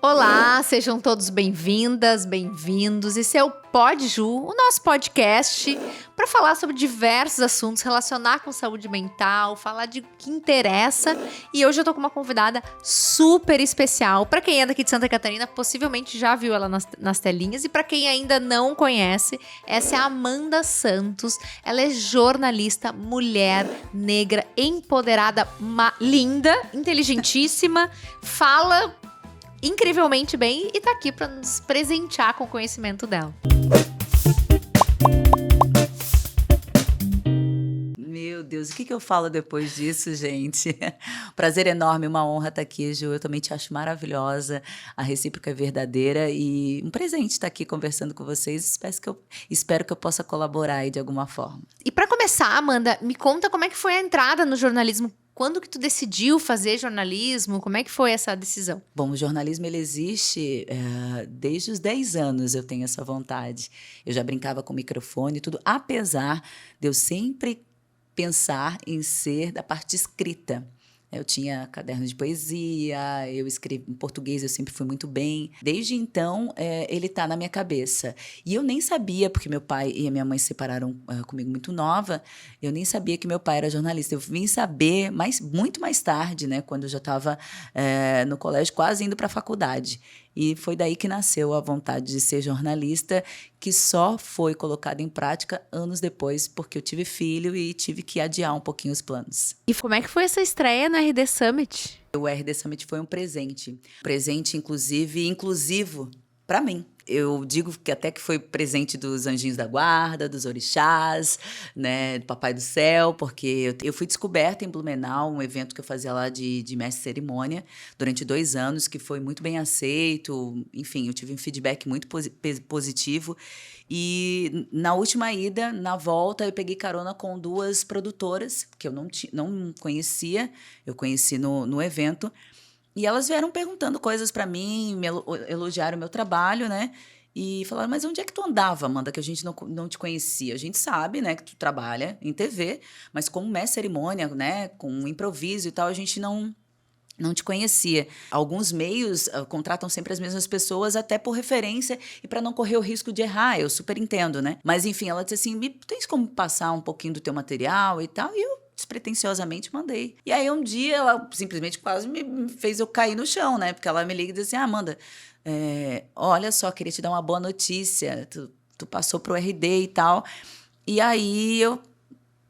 Olá, sejam todos bem-vindas, bem-vindos. Esse é o Pod Ju, o nosso podcast para falar sobre diversos assuntos, relacionar com saúde mental, falar de o que interessa. E hoje eu tô com uma convidada super especial. Para quem é daqui de Santa Catarina, possivelmente já viu ela nas telinhas. E para quem ainda não conhece, essa é a Amanda Santos. Ela é jornalista, mulher, negra, empoderada, linda, inteligentíssima, fala incrivelmente bem e tá aqui para nos presentear com o conhecimento dela. Meu Deus, o que eu falo depois disso, gente? Prazer enorme, uma honra estar aqui, Ju. Eu também te acho maravilhosa, a recíproca é verdadeira e um presente estar aqui conversando com vocês. Espero que eu possa colaborar aí de alguma forma. E para começar, Amanda, me conta como é que foi a entrada no jornalismo. Quando que tu decidiu fazer jornalismo? Como é que foi essa decisão? Bom, o jornalismo ele existe desde os 10 anos, eu tenho essa vontade. Eu já brincava com microfone e tudo, apesar de eu sempre pensar em ser da parte escrita. Eu tinha caderno de poesia, eu escrevi em português, eu sempre fui muito bem. Desde então, ele está na minha cabeça. E eu nem sabia, porque meu pai e a minha mãe se separaram comigo muito nova, eu nem sabia que meu pai era jornalista. Eu vim saber muito mais tarde, né, quando eu já estava no colégio, quase indo para a faculdade. E foi daí que nasceu a vontade de ser jornalista, que só foi colocada em prática anos depois, porque eu tive filho e tive que adiar um pouquinho os planos. E como é que foi essa estreia no RD Summit? O RD Summit foi um presente. Presente, inclusive, inclusivo para mim. Eu digo que até que foi presente dos anjinhos da guarda, dos orixás, né, do Papai do Céu, porque eu fui descoberta em Blumenau, um evento que eu fazia lá de mestre de cerimônia, durante 2 anos, que foi muito bem aceito. Enfim, eu tive um feedback muito positivo. E na última ida, na volta, eu peguei carona com 2 produtoras, que eu não conhecia, eu conheci no evento. E elas vieram perguntando coisas para mim, elogiaram o meu trabalho, né? E falaram, mas onde é que tu andava, Amanda, que a gente não te conhecia? A gente sabe, né, que tu trabalha em TV, mas como mestre cerimônia, né, com improviso e tal, a gente não te conhecia. Alguns meios contratam sempre as mesmas pessoas, até por referência e para não correr o risco de errar, eu super entendo, né? Mas enfim, ela disse assim, tens como passar um pouquinho do teu material e tal? E eu despretensiosamente mandei. E aí um dia ela simplesmente quase me fez eu cair no chão, né? Porque ela me liga e diz assim, Amanda, olha só, queria te dar uma boa notícia, tu passou pro RD e tal. E aí eu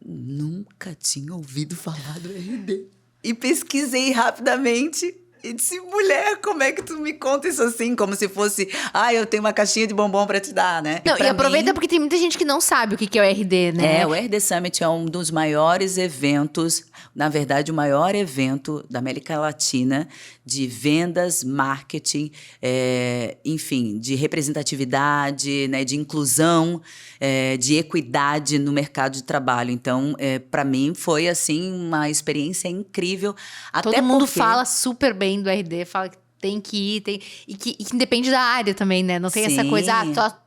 nunca tinha ouvido falar do RD. E pesquisei rapidamente e disse, mulher, como é que tu me conta isso assim? Como se fosse, eu tenho uma caixinha de bombom pra te dar, né? Não, e aproveita porque tem muita gente que não sabe o que é o RD, né? O RD Summit é um dos maiores eventos, na verdade, o maior evento da América Latina de vendas, marketing, enfim, de representatividade, né, de inclusão, de equidade no mercado de trabalho. Então, para mim, foi, assim, uma experiência incrível. Todo mundo fala super bem do RD, fala que tem que ir, e que depende da área também, né? Não tem essa coisa,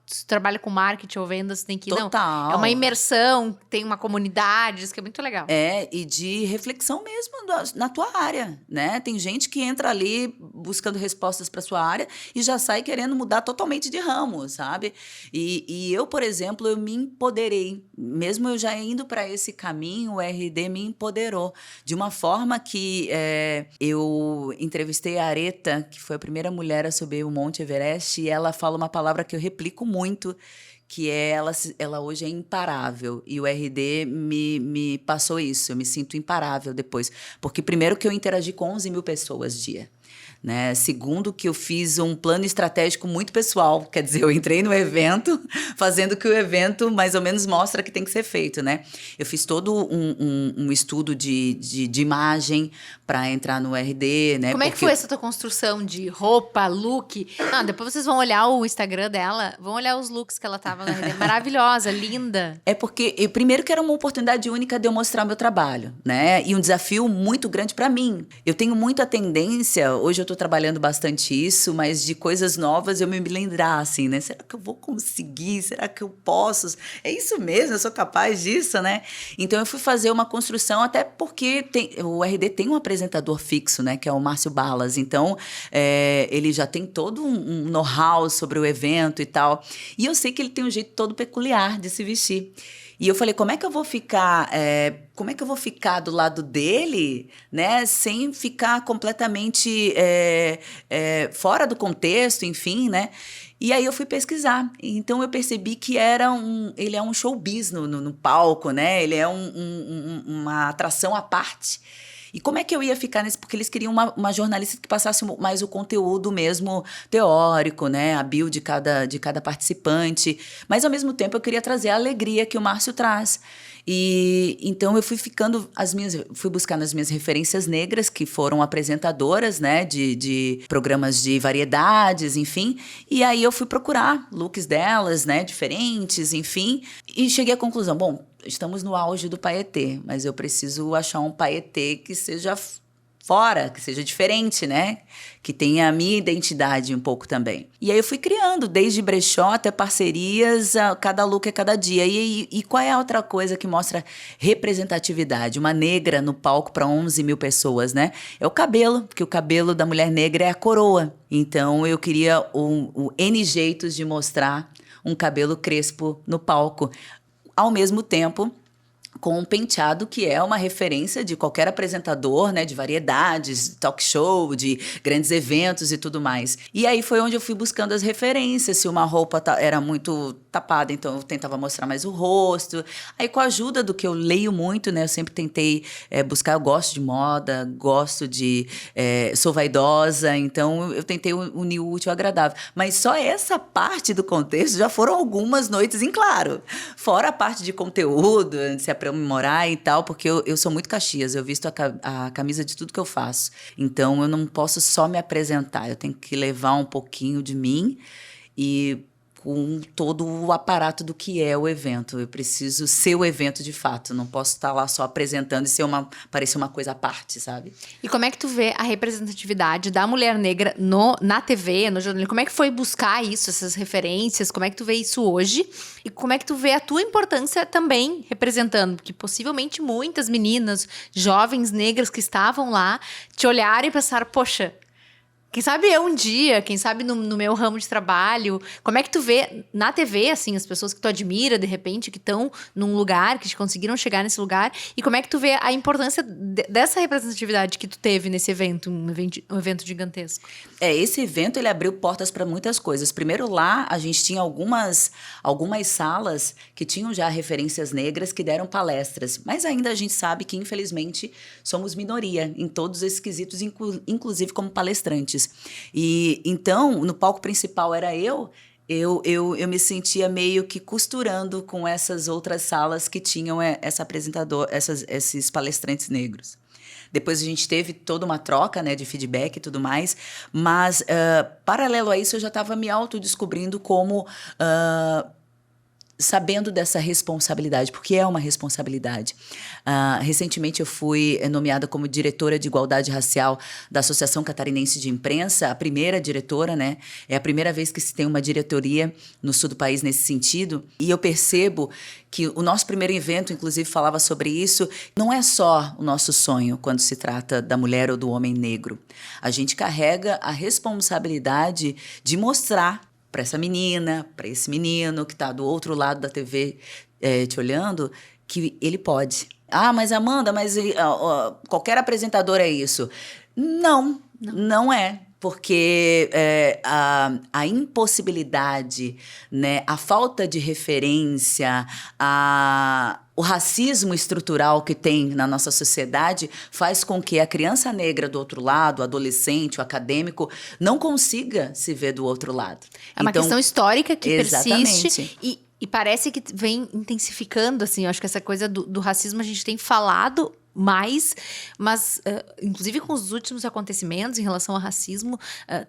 tu trabalha com marketing ou vendas, tem que ir. Total. Não, é uma imersão, tem uma comunidade, isso que é muito legal. E de reflexão mesmo na tua área, né? Tem gente que entra ali buscando respostas para sua área e já sai querendo mudar totalmente de ramo, sabe? E eu, por exemplo, eu me empoderei. Mesmo eu já indo para esse caminho, o RD me empoderou. De uma forma que eu entrevistei a Areta, que foi a primeira mulher a subir o Monte Everest, e ela fala uma palavra que eu replico muito, que ela hoje é imparável. E o RD me passou isso, eu me sinto imparável depois. Porque primeiro que eu interagi com 11 mil pessoas dia. Né? Segundo, que eu fiz um plano estratégico muito pessoal, quer dizer, eu entrei no evento fazendo o que o evento mais ou menos mostra que tem que ser feito, né? Eu fiz todo um estudo de imagem para entrar no RD, né? Como é que foi essa tua construção de roupa, look? Depois vocês vão olhar o Instagram dela, vão olhar os looks que ela tava no RD, maravilhosa, linda. Porque, primeiro que era uma oportunidade única de eu mostrar meu trabalho, né? E um desafio muito grande para mim. Eu tenho muita tendência, hoje eu tô tô trabalhando bastante isso, mas de coisas novas eu me lembrar, assim, né? Será que eu vou conseguir? Será que eu posso? É isso mesmo? Eu sou capaz disso, né? Então eu fui fazer uma construção, até porque o RD tem um apresentador fixo, né? Que é o Márcio Balas. Então, ele já tem todo um know-how sobre o evento e tal. E eu sei que ele tem um jeito todo peculiar de se vestir. E eu falei, como é que eu vou ficar do lado dele, né, sem ficar completamente fora do contexto, enfim, né? E aí eu fui pesquisar. Então eu percebi que ele é um showbiz no palco, né? Ele é uma atração à parte. E como é que eu ia ficar nesse... Porque eles queriam uma jornalista que passasse mais o conteúdo mesmo teórico, né? A bio de cada participante. Mas, ao mesmo tempo, eu queria trazer a alegria que o Márcio traz. E então eu fui buscar nas minhas referências negras, que foram apresentadoras, né, de programas de variedades, enfim. E aí eu fui procurar looks delas, né, diferentes, enfim. E cheguei à conclusão, bom, estamos no auge do paetê, mas eu preciso achar um paetê que seja fora, que seja diferente, né? Que tenha a minha identidade um pouco também. E aí eu fui criando, desde brechó até parcerias, cada look é cada dia. E qual é a outra coisa que mostra representatividade? Uma negra no palco para 11 mil pessoas, né? É o cabelo, porque o cabelo da mulher negra é a coroa. Então eu queria o N jeitos de mostrar um cabelo crespo no palco. Ao mesmo tempo, com um penteado que é uma referência de qualquer apresentador, né, de variedades, talk show, de grandes eventos e tudo mais. E aí foi onde eu fui buscando as referências, se uma roupa era muito tapada, então eu tentava mostrar mais o rosto. Aí com a ajuda do que eu leio muito, né, eu sempre tentei buscar, eu gosto de moda, sou vaidosa, então eu tentei unir o útil ao agradável. Mas só essa parte do contexto já foram algumas noites em claro. Fora a parte de conteúdo, se aprimorar e tal, porque eu sou muito Caxias, eu visto a camisa de tudo que eu faço. Então, eu não posso só me apresentar, eu tenho que levar um pouquinho de mim e com todo o aparato do que é o evento. Eu preciso ser o evento de fato, não posso estar lá só apresentando e parecer uma coisa à parte, sabe? E como é que tu vê a representatividade da mulher negra na TV, no jornalismo? Como é que foi buscar isso, essas referências? Como é que tu vê isso hoje? E como é que tu vê a tua importância também representando? Porque possivelmente muitas meninas, jovens negras que estavam lá, te olharam e pensaram, poxa, quem sabe eu um dia, quem sabe no meu ramo de trabalho. Como é que tu vê na TV, assim, as pessoas que tu admira, de repente, que estão num lugar, que conseguiram chegar nesse lugar? E como é que tu vê a importância dessa representatividade que tu teve nesse evento, um evento gigantesco? Esse evento, ele abriu portas para muitas coisas. Primeiro, lá, a gente tinha algumas salas que tinham já referências negras que deram palestras. Mas ainda a gente sabe que, infelizmente, somos minoria em todos esses quesitos, inclusive como palestrantes. E então, no palco principal era eu me sentia meio que costurando com essas outras salas que tinham esses palestrantes negros. Depois a gente teve toda uma troca, né, de feedback e tudo mais, mas paralelo a isso eu já estava me autodescobrindo como sabendo dessa responsabilidade, porque é uma responsabilidade. Recentemente eu fui nomeada como diretora de igualdade racial da Associação Catarinense de Imprensa, a primeira diretora, né? É a primeira vez que se tem uma diretoria no sul do país nesse sentido. E eu percebo que o nosso primeiro evento, inclusive, falava sobre isso. Não é só o nosso sonho quando se trata da mulher ou do homem negro. A gente carrega a responsabilidade de mostrar para essa menina, para esse menino que está do outro lado da TV te olhando, que ele pode. Ah, mas Amanda, qualquer apresentador é isso. Não é. Porque a impossibilidade, né, a falta de referência, o racismo estrutural que tem na nossa sociedade faz com que a criança negra do outro lado, o adolescente, o acadêmico, não consiga se ver do outro lado. É uma questão histórica que exatamente. Persiste e parece que vem intensificando, assim. Eu acho que essa coisa do racismo a gente tem falado mais, mas inclusive com os últimos acontecimentos em relação ao racismo,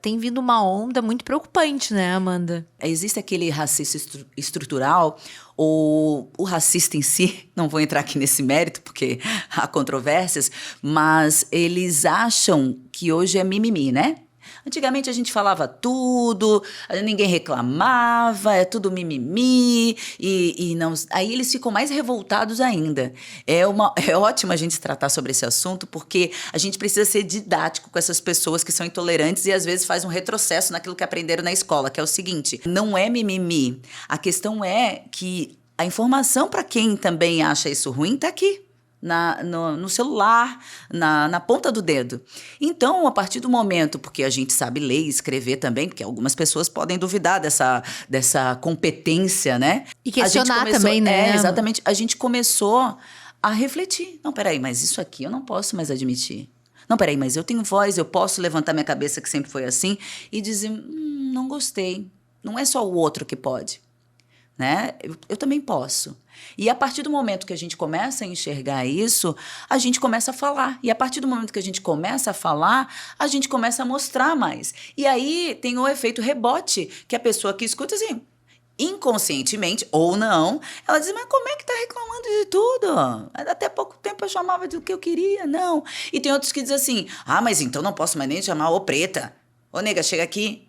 tem vindo uma onda muito preocupante, né, Amanda? Existe aquele racismo estrutural, ou o racista em si, não vou entrar aqui nesse mérito porque há controvérsias, mas eles acham que hoje é mimimi, né? Antigamente a gente falava tudo, ninguém reclamava, é tudo mimimi, e não... Aí eles ficam mais revoltados ainda. É ótimo a gente tratar sobre esse assunto, porque a gente precisa ser didático com essas pessoas que são intolerantes e às vezes faz um retrocesso naquilo que aprenderam na escola, que é o seguinte, não é mimimi. A questão é que a informação para quem também acha isso ruim está aqui. No celular, na ponta do dedo. Então, a partir do momento, porque a gente sabe ler e escrever também, porque algumas pessoas podem duvidar dessa competência, né? E questionar também, né? Exatamente. A gente começou a refletir. Não, peraí, mas isso aqui eu não posso mais admitir. Não, peraí, mas eu tenho voz, eu posso levantar minha cabeça, que sempre foi assim, e dizer, não gostei. Não é só o outro que pode. Né? Eu também posso. E a partir do momento que a gente começa a enxergar isso, a gente começa a falar. E a partir do momento que a gente começa a falar, a gente começa a mostrar mais. E aí tem o efeito rebote, que a pessoa que escuta assim, inconscientemente ou não, ela diz, mas como é que tá reclamando de tudo? Até pouco tempo eu chamava do que eu queria, não. E tem outros que dizem assim, mas então não posso mais nem chamar ô preta. Ô nega, chega aqui.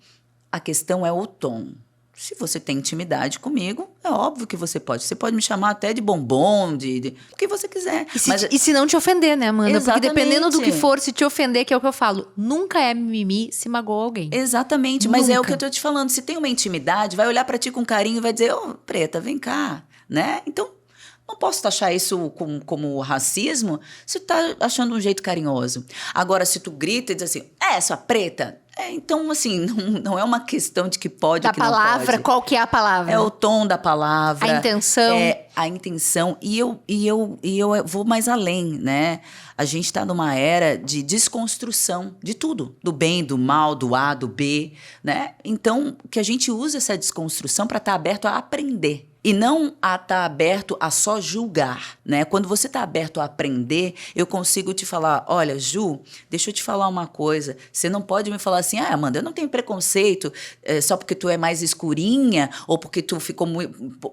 A questão é o tom. Se você tem intimidade comigo, é óbvio que você pode. Você pode me chamar até de bombom, de o que você quiser. E se não te ofender, né, Amanda? Exatamente. Porque dependendo do que for, se te ofender, que é o que eu falo, nunca é mimimi se magoou alguém. Exatamente, nunca. Mas é o que eu tô te falando. Se tem uma intimidade, vai olhar pra ti com carinho e vai dizer, ô, preta, vem cá, né? Então, não posso taxar isso como racismo se tu tá achando um jeito carinhoso. Agora, se tu grita e diz assim, sua preta... então, assim, não é uma questão de que pode ou que não pode. Da palavra, qual que é a palavra? É o tom da palavra. A intenção. É a intenção. E eu vou mais além, né? A gente está numa era de desconstrução de tudo. Do bem, do mal, do A, do B, né? Então, que a gente use essa desconstrução para estar aberto a aprender. E não a estar aberto a só julgar, né? Quando você está aberto a aprender, eu consigo te falar, olha, Ju, deixa eu te falar uma coisa. Você não pode me falar assim, Amanda, eu não tenho preconceito só porque tu é mais escurinha ou porque tu ficou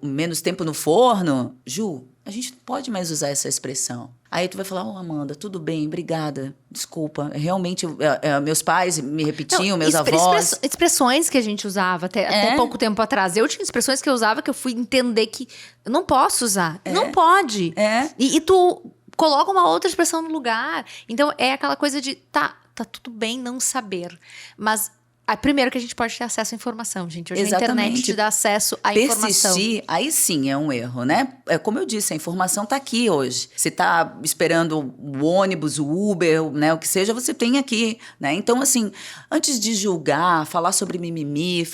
menos tempo no forno. Ju, a gente não pode mais usar essa expressão. Aí tu vai falar, Amanda, tudo bem, obrigada, desculpa. Realmente, meus pais me repetiam, meus avós... Expressões que a gente usava até pouco tempo atrás. Eu tinha expressões que eu usava que eu fui entender que eu não posso usar. Não pode. E tu coloca uma outra expressão no lugar. Então, é aquela coisa de, tá tudo bem não saber. Mas... primeiro que a gente pode ter acesso à informação, gente. Hoje a internet te dá acesso à informação. Persistir, aí sim é um erro, né? É como eu disse, a informação tá aqui hoje. Você tá esperando o ônibus, o Uber, né? O que seja, você tem aqui, né? Então, assim, antes de julgar, falar sobre mimimi,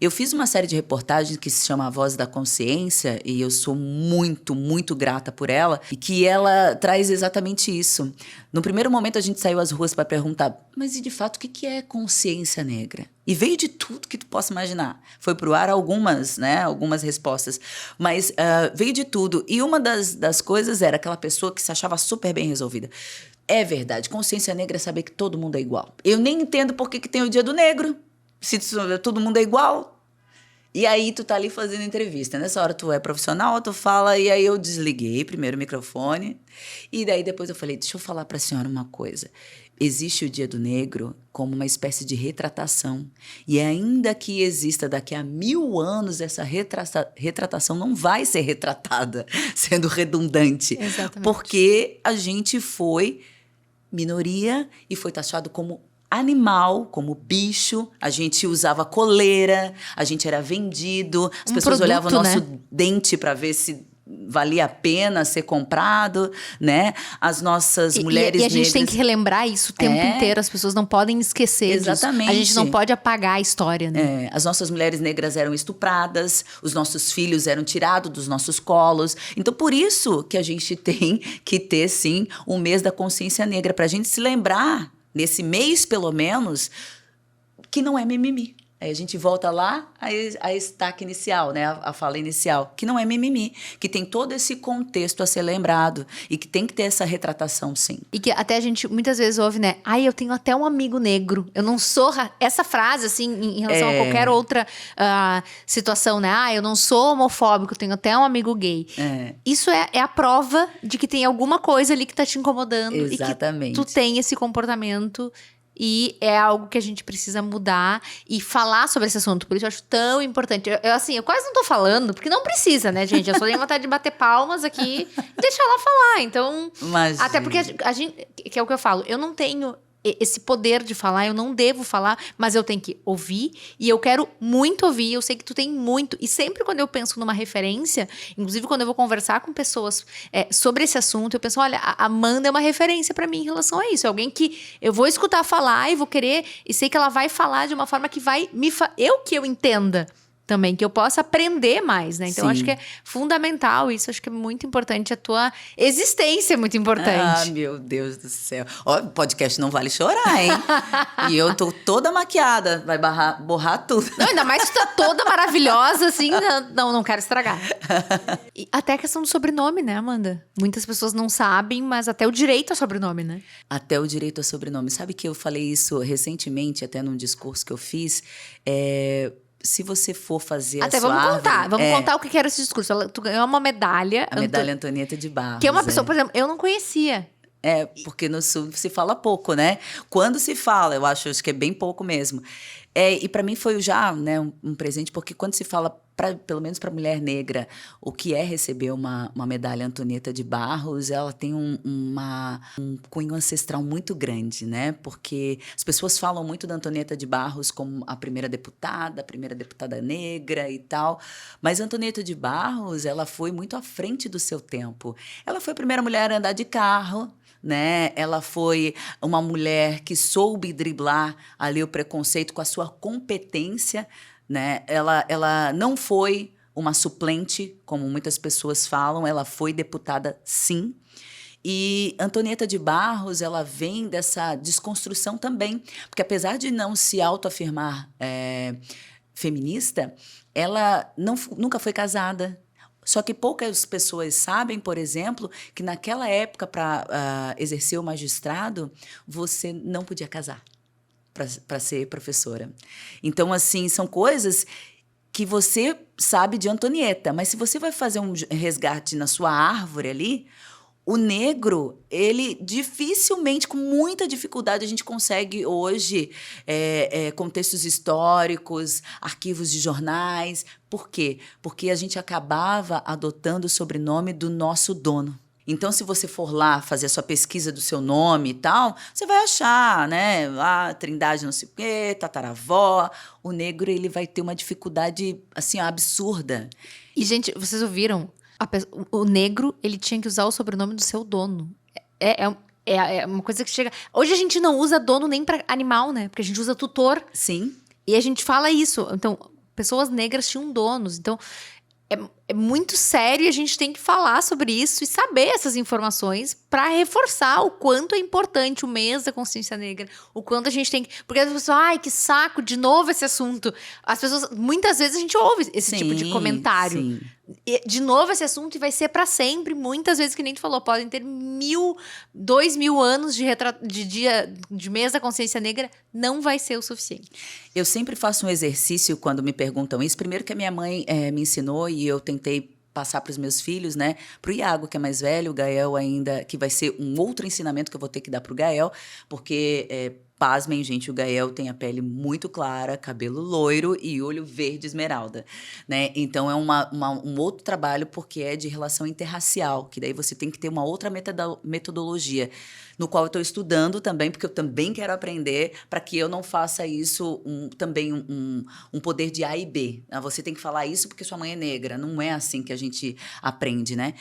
eu fiz uma série de reportagens que se chama A Voz da Consciência e eu sou muito, muito grata por ela e que ela traz exatamente isso. No primeiro momento, a gente saiu às ruas para perguntar, mas e de fato, o que é consciência negra? E veio de tudo que tu possa imaginar. Foi pro ar algumas respostas. Mas veio de tudo. E uma das coisas era aquela pessoa que se achava super bem resolvida. É verdade, consciência negra é saber que todo mundo é igual. Eu nem entendo por que tem o Dia do Negro. Se todo mundo é igual. E aí tu tá ali fazendo entrevista. Nessa hora tu é profissional, tu fala, e aí eu desliguei primeiro o microfone. E daí depois eu falei, deixa eu falar pra senhora uma coisa. Existe o Dia do Negro como uma espécie de retratação. E ainda que exista daqui a 1000 anos, essa retratação não vai ser retratada, sendo redundante. Exatamente. Porque a gente foi minoria e foi taxado como animal, como bicho, a gente usava coleira, a gente era vendido, as pessoas olhavam o nosso dente para ver se valia a pena ser comprado, né? As nossas mulheres negras... E a gente tem que relembrar isso o tempo inteiro, as pessoas não podem esquecer Exatamente. disso. A gente não pode apagar a história, né? As nossas mulheres negras eram estupradas, os nossos filhos eram tirados dos nossos colos. Então, por isso que a gente tem que ter, sim, um mês da consciência negra, pra gente se lembrar, nesse mês, pelo menos, que não é mimimi. Aí a gente volta lá a estaca inicial, né? A fala inicial, que não é mimimi, que tem todo esse contexto a ser lembrado e que tem que ter essa retratação, sim. E que até a gente muitas vezes ouve, né? Eu tenho até um amigo negro. Eu não sou... Essa frase, assim, em relação a qualquer outra situação, né? Eu não sou homofóbico, tenho até um amigo gay. Isso é a prova de que tem alguma coisa ali que tá te incomodando. Exatamente. E que tu tem esse comportamento... e é algo que a gente precisa mudar e falar sobre esse assunto. Por isso eu acho tão importante. Eu quase não tô falando, porque não precisa, né, gente? Eu só tenho vontade de bater palmas aqui e deixar ela falar. Então, Imagina. até porque a gente, que é o que eu falo, eu não tenho esse poder de falar, eu não devo falar, mas eu tenho que ouvir, e eu quero muito ouvir, eu sei que tu tem muito, e sempre quando eu penso numa referência, inclusive quando eu vou conversar com pessoas sobre esse assunto, eu penso, olha, a Amanda é uma referência pra mim em relação a isso, é alguém que eu vou escutar falar e vou querer, e sei que ela vai falar de uma forma que vai que eu entenda também, que eu possa aprender mais, né? Então, eu acho que é fundamental isso, acho que é muito importante, a tua existência é muito importante. Ah, meu Deus do céu. Ó, podcast não vale chorar, hein? E eu tô toda maquiada, vai borrar tudo. Não, ainda mais que tu tá toda maravilhosa, assim, não quero estragar. E até a questão do sobrenome, né, Amanda? Muitas pessoas não sabem, mas até o direito a sobrenome, né? Até o direito a sobrenome. Sabe que eu falei isso recentemente, até num discurso que eu fiz, se você for fazer até a sua vamos contar o que era esse discurso. Tu ganhou uma medalha. A medalha Antonieta de Barros. Que é uma pessoa, por exemplo, eu não conhecia. Porque no Sul se fala pouco, né? Quando se fala, eu acho que é bem pouco mesmo. E para mim foi já, né, um presente, porque quando se fala, pelo menos para mulher negra, o que é receber uma medalha Antonieta de Barros, ela tem um cunho ancestral muito grande, né? Porque as pessoas falam muito da Antonieta de Barros como a primeira deputada negra e tal, mas a Antonieta de Barros, ela foi muito à frente do seu tempo. Ela foi a primeira mulher a andar de carro, né? Ela foi uma mulher que soube driblar ali o preconceito com a sua competência, né? Ela não foi uma suplente, como muitas pessoas falam, ela foi deputada, sim. E Antonieta de Barros, ela vem dessa desconstrução também, porque apesar de não se autoafirmar feminista, ela nunca foi casada. Só que poucas pessoas sabem, por exemplo, que naquela época, para exercer o magistrado, você não podia casar para ser professora. Então, assim, são coisas que você sabe de Antonieta, mas se você vai fazer um resgate na sua árvore ali, o negro, ele dificilmente, com muita dificuldade, a gente consegue hoje contextos históricos, arquivos de jornais. Por quê? Porque a gente acabava adotando o sobrenome do nosso dono. Então, se você for lá fazer a sua pesquisa do seu nome e tal, você vai achar, né? Trindade não sei o quê, tataravó. O negro, ele vai ter uma dificuldade, assim, absurda. E, gente, vocês ouviram? O negro, ele tinha que usar o sobrenome do seu dono. É uma coisa que chega... Hoje a gente não usa dono nem para animal, né? Porque a gente usa tutor. Sim. E a gente fala isso. Então, pessoas negras tinham donos. Então, é muito sério e a gente tem que falar sobre isso e saber essas informações para reforçar o quanto é importante o mês da consciência negra, o quanto a gente tem que... Porque as pessoas, ai, que saco, de novo esse assunto. As pessoas, muitas vezes a gente ouve esse tipo de comentário. Sim. E, de novo esse assunto e vai ser para sempre. Muitas vezes, que nem tu falou, podem ter 2.000 anos de mês da consciência negra, não vai ser o suficiente. Eu sempre faço um exercício quando me perguntam isso. Primeiro que a minha mãe me ensinou e eu tentei passar para os meus filhos, né? Para o Iago, que é mais velho, o Gael ainda, que vai ser um outro ensinamento que eu vou ter que dar para o Gael, porque... pasmem, gente, o Gael tem a pele muito clara, cabelo loiro e olho verde esmeralda, né? Então, é um outro trabalho, porque é de relação interracial, que daí você tem que ter uma outra metodologia, no qual eu estou estudando também, porque eu também quero aprender, para que eu não faça isso também um poder de A e B. Você tem que falar isso porque sua mãe é negra. Não é assim que a gente aprende, né?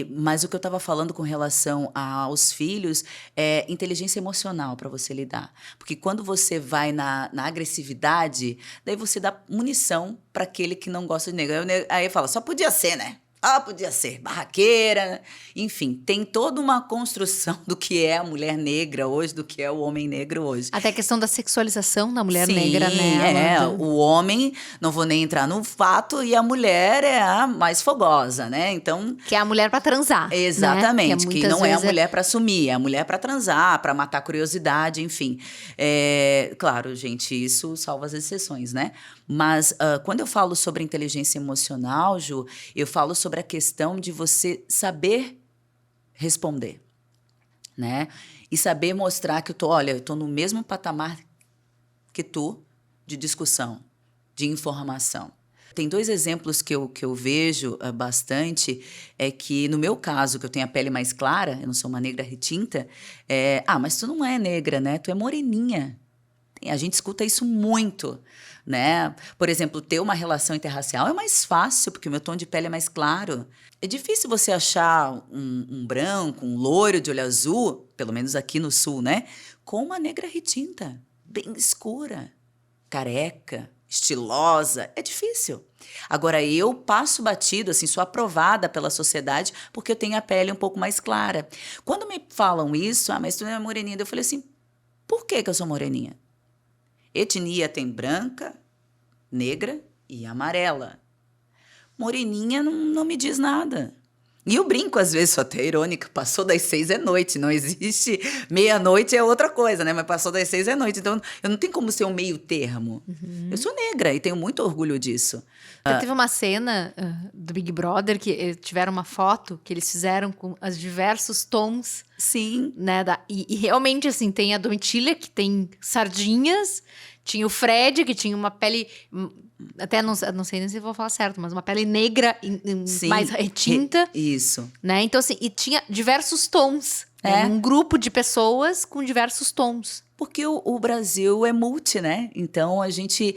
Mas o que eu estava falando com relação aos filhos é inteligência emocional para você lidar. Porque quando você vai na agressividade, daí você dá munição para aquele que não gosta de negro. Aí fala, só podia ser, né? Podia ser barraqueira, enfim, tem toda uma construção do que é a mulher negra hoje, do que é o homem negro hoje. Até a questão da sexualização da mulher Sim, negra, né? O homem, não vou nem entrar no fato, e a mulher é a mais fogosa, né? Então... Que é a mulher pra transar. Exatamente, né? que não é a mulher pra assumir, é a mulher pra transar, pra matar a curiosidade, enfim. Claro, gente, isso salva as exceções, né? Mas quando eu falo sobre inteligência emocional, Ju, eu falo sobre a questão de você saber responder. né? E saber mostrar que eu tô no mesmo patamar que tu de discussão, de informação. Tem 2 exemplos que eu vejo bastante, é que no meu caso, que eu tenho a pele mais clara, eu não sou uma negra retinta, mas tu não é negra, né? Tu é moreninha. A gente escuta isso muito, né? Por exemplo, ter uma relação interracial é mais fácil, porque o meu tom de pele é mais claro. É difícil você achar um branco, um loiro de olho azul, pelo menos aqui no sul, né? Com uma negra retinta, bem escura, careca, estilosa, é difícil. Agora, eu passo batido, assim, sou aprovada pela sociedade porque eu tenho a pele um pouco mais clara. Quando me falam isso, mas tu não é moreninha, eu falei assim, por que eu sou moreninha? Etnia tem branca, negra e amarela. Moreninha não me diz nada. E eu brinco, às vezes, sou até irônica, passou das 6 é noite, não existe meia-noite é outra coisa, né? Mas passou das 6 é noite, então eu não tenho como ser um meio termo. Eu sou negra e tenho muito orgulho disso. Teve uma cena do Big Brother que tiveram uma foto que eles fizeram com os diversos tons. Sim. Né, e realmente, assim, tem a Domitília, que tem sardinhas, tinha o Fred, que tinha uma pele, até não sei nem se eu vou falar certo, mas uma pele negra, Sim, mais retinta. Isso. Né? Então, assim, e tinha diversos tons. Né? Um grupo de pessoas com diversos tons. Porque o Brasil é multi, né? Então, a gente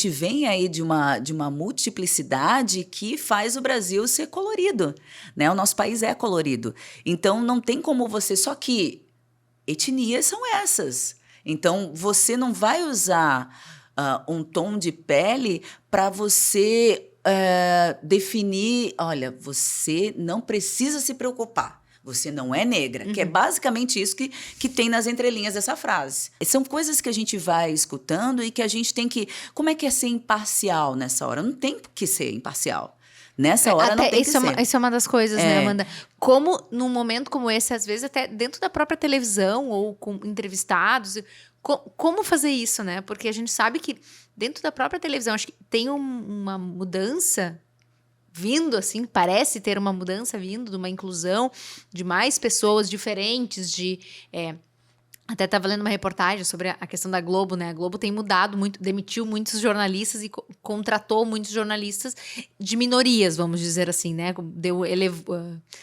vem aí de uma multiplicidade que faz o Brasil ser colorido, né? O nosso país é colorido. Então, não tem como você... Só que etnias são essas. Então, você não vai usar um tom de pele para você definir... Olha, você não precisa se preocupar. Você não é negra, que é basicamente isso que tem nas entrelinhas dessa frase. São coisas que a gente vai escutando e que a gente tem que... Como é que é ser imparcial nessa hora? Não tem que ser imparcial. Nessa hora não tem que ser. Isso é uma das coisas, né, Amanda? Como num momento como esse, às vezes até dentro da própria televisão ou com entrevistados, como fazer isso, né? Porque a gente sabe que dentro da própria televisão, acho que tem uma mudança... vindo, assim, parece ter uma mudança vindo, de uma inclusão de mais pessoas diferentes, até estava lendo uma reportagem sobre a questão da Globo, né? A Globo tem mudado muito, demitiu muitos jornalistas e contratou muitos jornalistas de minorias, vamos dizer assim, né?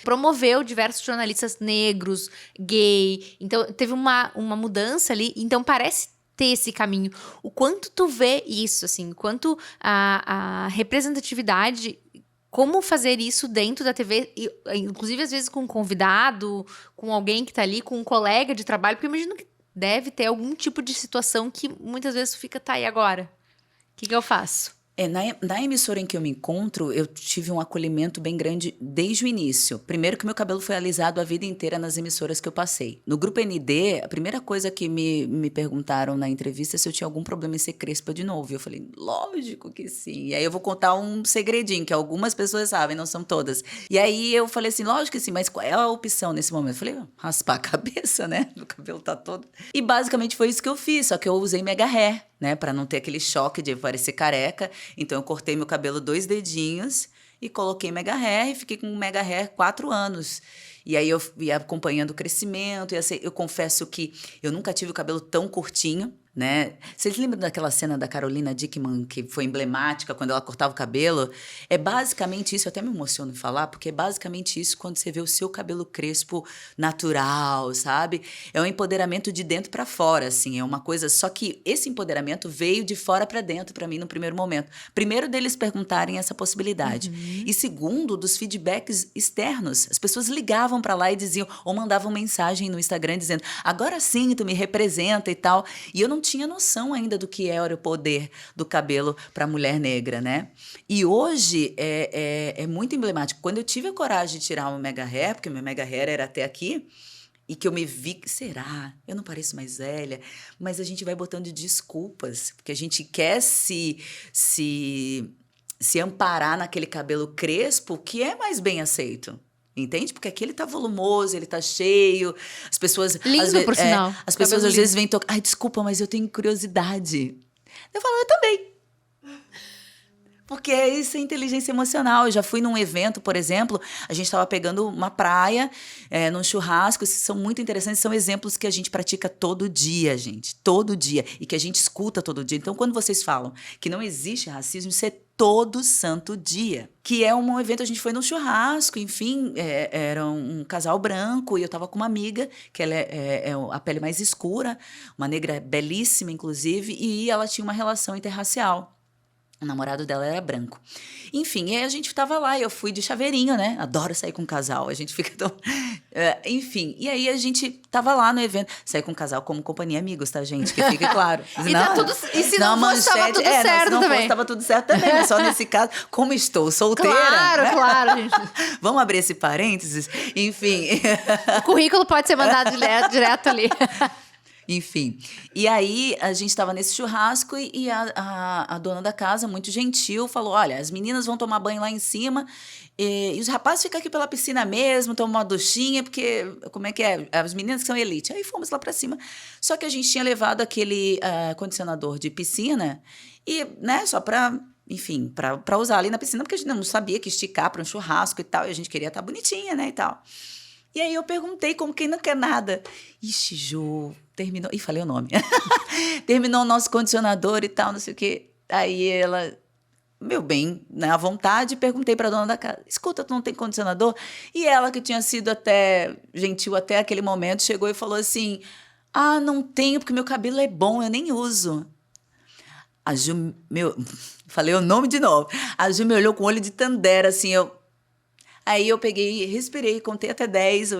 Promoveu diversos jornalistas negros, gay, então teve uma mudança ali, então parece ter esse caminho. O quanto tu vê isso, assim, quanto a representatividade... Como fazer isso dentro da TV, inclusive às vezes com um convidado, com alguém que tá ali, com um colega de trabalho, porque eu imagino que deve ter algum tipo de situação que muitas vezes fica, tá, e agora? O que eu faço? Na emissora em que eu me encontro, eu tive um acolhimento bem grande desde o início. Primeiro que meu cabelo foi alisado a vida inteira nas emissoras que eu passei. No Grupo ND, a primeira coisa que me perguntaram na entrevista é se eu tinha algum problema em ser crespa de novo. E eu falei, lógico que sim. E aí eu vou contar um segredinho, que algumas pessoas sabem, não são todas. E aí eu falei assim, lógico que sim, mas qual é a opção nesse momento? Eu falei, raspar a cabeça, né? O cabelo tá todo... E basicamente foi isso que eu fiz, só que eu usei mega hair, né? Pra não ter aquele choque de parecer careca. Então, eu cortei meu cabelo 2 dedinhos e coloquei mega hair e fiquei com mega hair 4 anos. E aí, eu ia acompanhando o crescimento. Eu confesso que eu nunca tive o cabelo tão curtinho, né? Vocês lembram daquela cena da Carolina Dickman, que foi emblemática, quando ela cortava o cabelo? É basicamente isso, eu até me emociono em falar, porque é basicamente isso quando você vê o seu cabelo crespo natural, sabe? É um empoderamento de dentro para fora, assim, é uma coisa... Só que esse empoderamento veio de fora para dentro para mim no primeiro momento. Primeiro, deles perguntarem essa possibilidade. E segundo, dos feedbacks externos. As pessoas ligavam para lá e diziam, ou mandavam mensagem no Instagram dizendo, agora sim, tu me representa e tal. E eu não tinha noção ainda do que era o poder do cabelo para a mulher negra, né? E hoje é muito emblemático. Quando eu tive a coragem de tirar o mega hair, porque o meu mega hair era até aqui, e que eu me vi, será? Eu não pareço mais velha? Mas a gente vai botando desculpas, porque a gente quer se amparar naquele cabelo crespo que é mais bem aceito. Entende? Porque aqui ele tá volumoso, ele tá cheio. As pessoas... Lindo, por sinal. As pessoas às vezes vêm tocar... Ai, desculpa, mas eu tenho curiosidade. Eu falo, eu também. Porque isso é inteligência emocional. Eu já fui num evento, por exemplo, a gente estava pegando uma praia, num churrasco. Esses são muito interessantes, são exemplos que a gente pratica todo dia, gente. Todo dia. E que a gente escuta todo dia. Então, quando vocês falam que não existe racismo, isso é todo santo dia. Que é um evento, a gente foi num churrasco, enfim, era um casal branco, e eu estava com uma amiga, que ela é a pele mais escura, uma negra belíssima, inclusive, e ela tinha uma relação interracial. O namorado dela era branco. Enfim, e aí a gente tava lá, eu fui de chaveirinho, né? Adoro sair com casal, a gente fica tão... enfim, e aí a gente tava lá no evento. Sair com casal como companhia amigos, tá, gente? Que fique claro. E se não fosse, tava tudo certo não, se não também. Fosse, tava tudo certo também, mas só nesse caso, como estou solteira... Claro, né? claro, gente. Vamos abrir esse parênteses? Enfim... O currículo pode ser mandado direto ali. Enfim, e aí a gente estava nesse churrasco e a dona da casa, muito gentil, falou, olha, as meninas vão tomar banho lá em cima e os rapazes ficam aqui pela piscina mesmo, tomam uma duchinha, porque, como é que é? As meninas que são elite. Aí fomos lá para cima. Só que a gente tinha levado aquele condicionador de piscina e, né, só para... Enfim, para usar ali na piscina, porque a gente não sabia que esticar para um churrasco e tal, e a gente queria estar bonitinha, né, e tal. E aí eu perguntei, como quem não quer nada. Ixi, Ju, terminou... Ih, falei o nome. Terminou o nosso condicionador e tal, não sei o quê. Aí ela, meu bem, né, à vontade, perguntei para a dona da casa, escuta, tu não tem condicionador? E ela, que tinha sido até gentil até aquele momento, chegou e falou assim, não tenho, porque meu cabelo é bom, eu nem uso. A Ju, falei o nome de novo. A Ju me olhou com olho de tandera, assim, Aí eu peguei, respirei, contei até 10,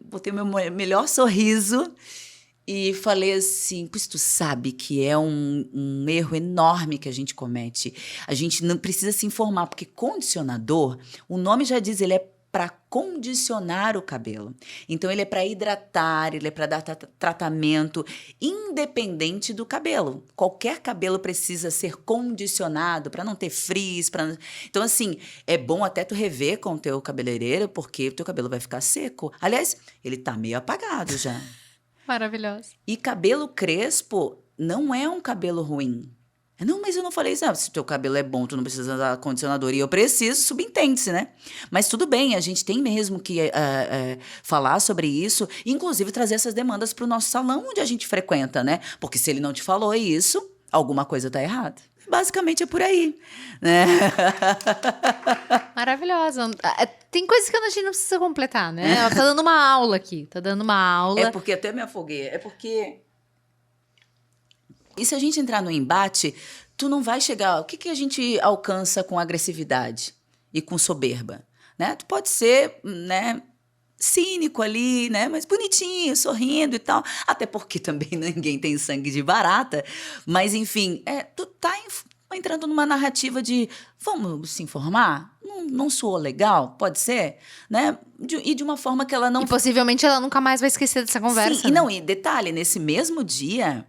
botei o meu melhor sorriso e falei assim, pois tu sabe que é um erro enorme que a gente comete. A gente não precisa se informar, porque condicionador, o nome já diz, ele é para condicionar o cabelo. Então, ele é para hidratar, ele é para dar tratamento, independente do cabelo. Qualquer cabelo precisa ser condicionado para não ter frizz. Então, assim, é bom até tu rever com o teu cabeleireiro, porque o teu cabelo vai ficar seco. Aliás, ele tá meio apagado já. Maravilhoso. E cabelo crespo não é um cabelo ruim. Não, mas eu não falei isso. Se o teu cabelo é bom, tu não precisa usar condicionador. E eu preciso, subentende-se, né? Mas tudo bem, a gente tem mesmo que falar sobre isso. E, inclusive, trazer essas demandas para o nosso salão onde a gente frequenta, né? Porque se ele não te falou isso, alguma coisa tá errada. Basicamente é por aí, né? Maravilhosa. Tem coisas que a gente não precisa completar, né? Ela tá dando uma aula aqui. Tá dando uma aula. É porque até me afoguei. É porque... E se a gente entrar no embate, tu não vai chegar... O que a gente alcança com agressividade e com soberba? Né? Tu pode ser, né, cínico ali, né, mas bonitinho, sorrindo e tal. Até porque também ninguém tem sangue de barata. Mas, enfim, tu tá entrando numa narrativa de vamos se informar? Não soou legal? Pode ser? Né? E de uma forma que ela não... E possivelmente ela nunca mais vai esquecer dessa conversa. Sim, e detalhe, nesse mesmo dia...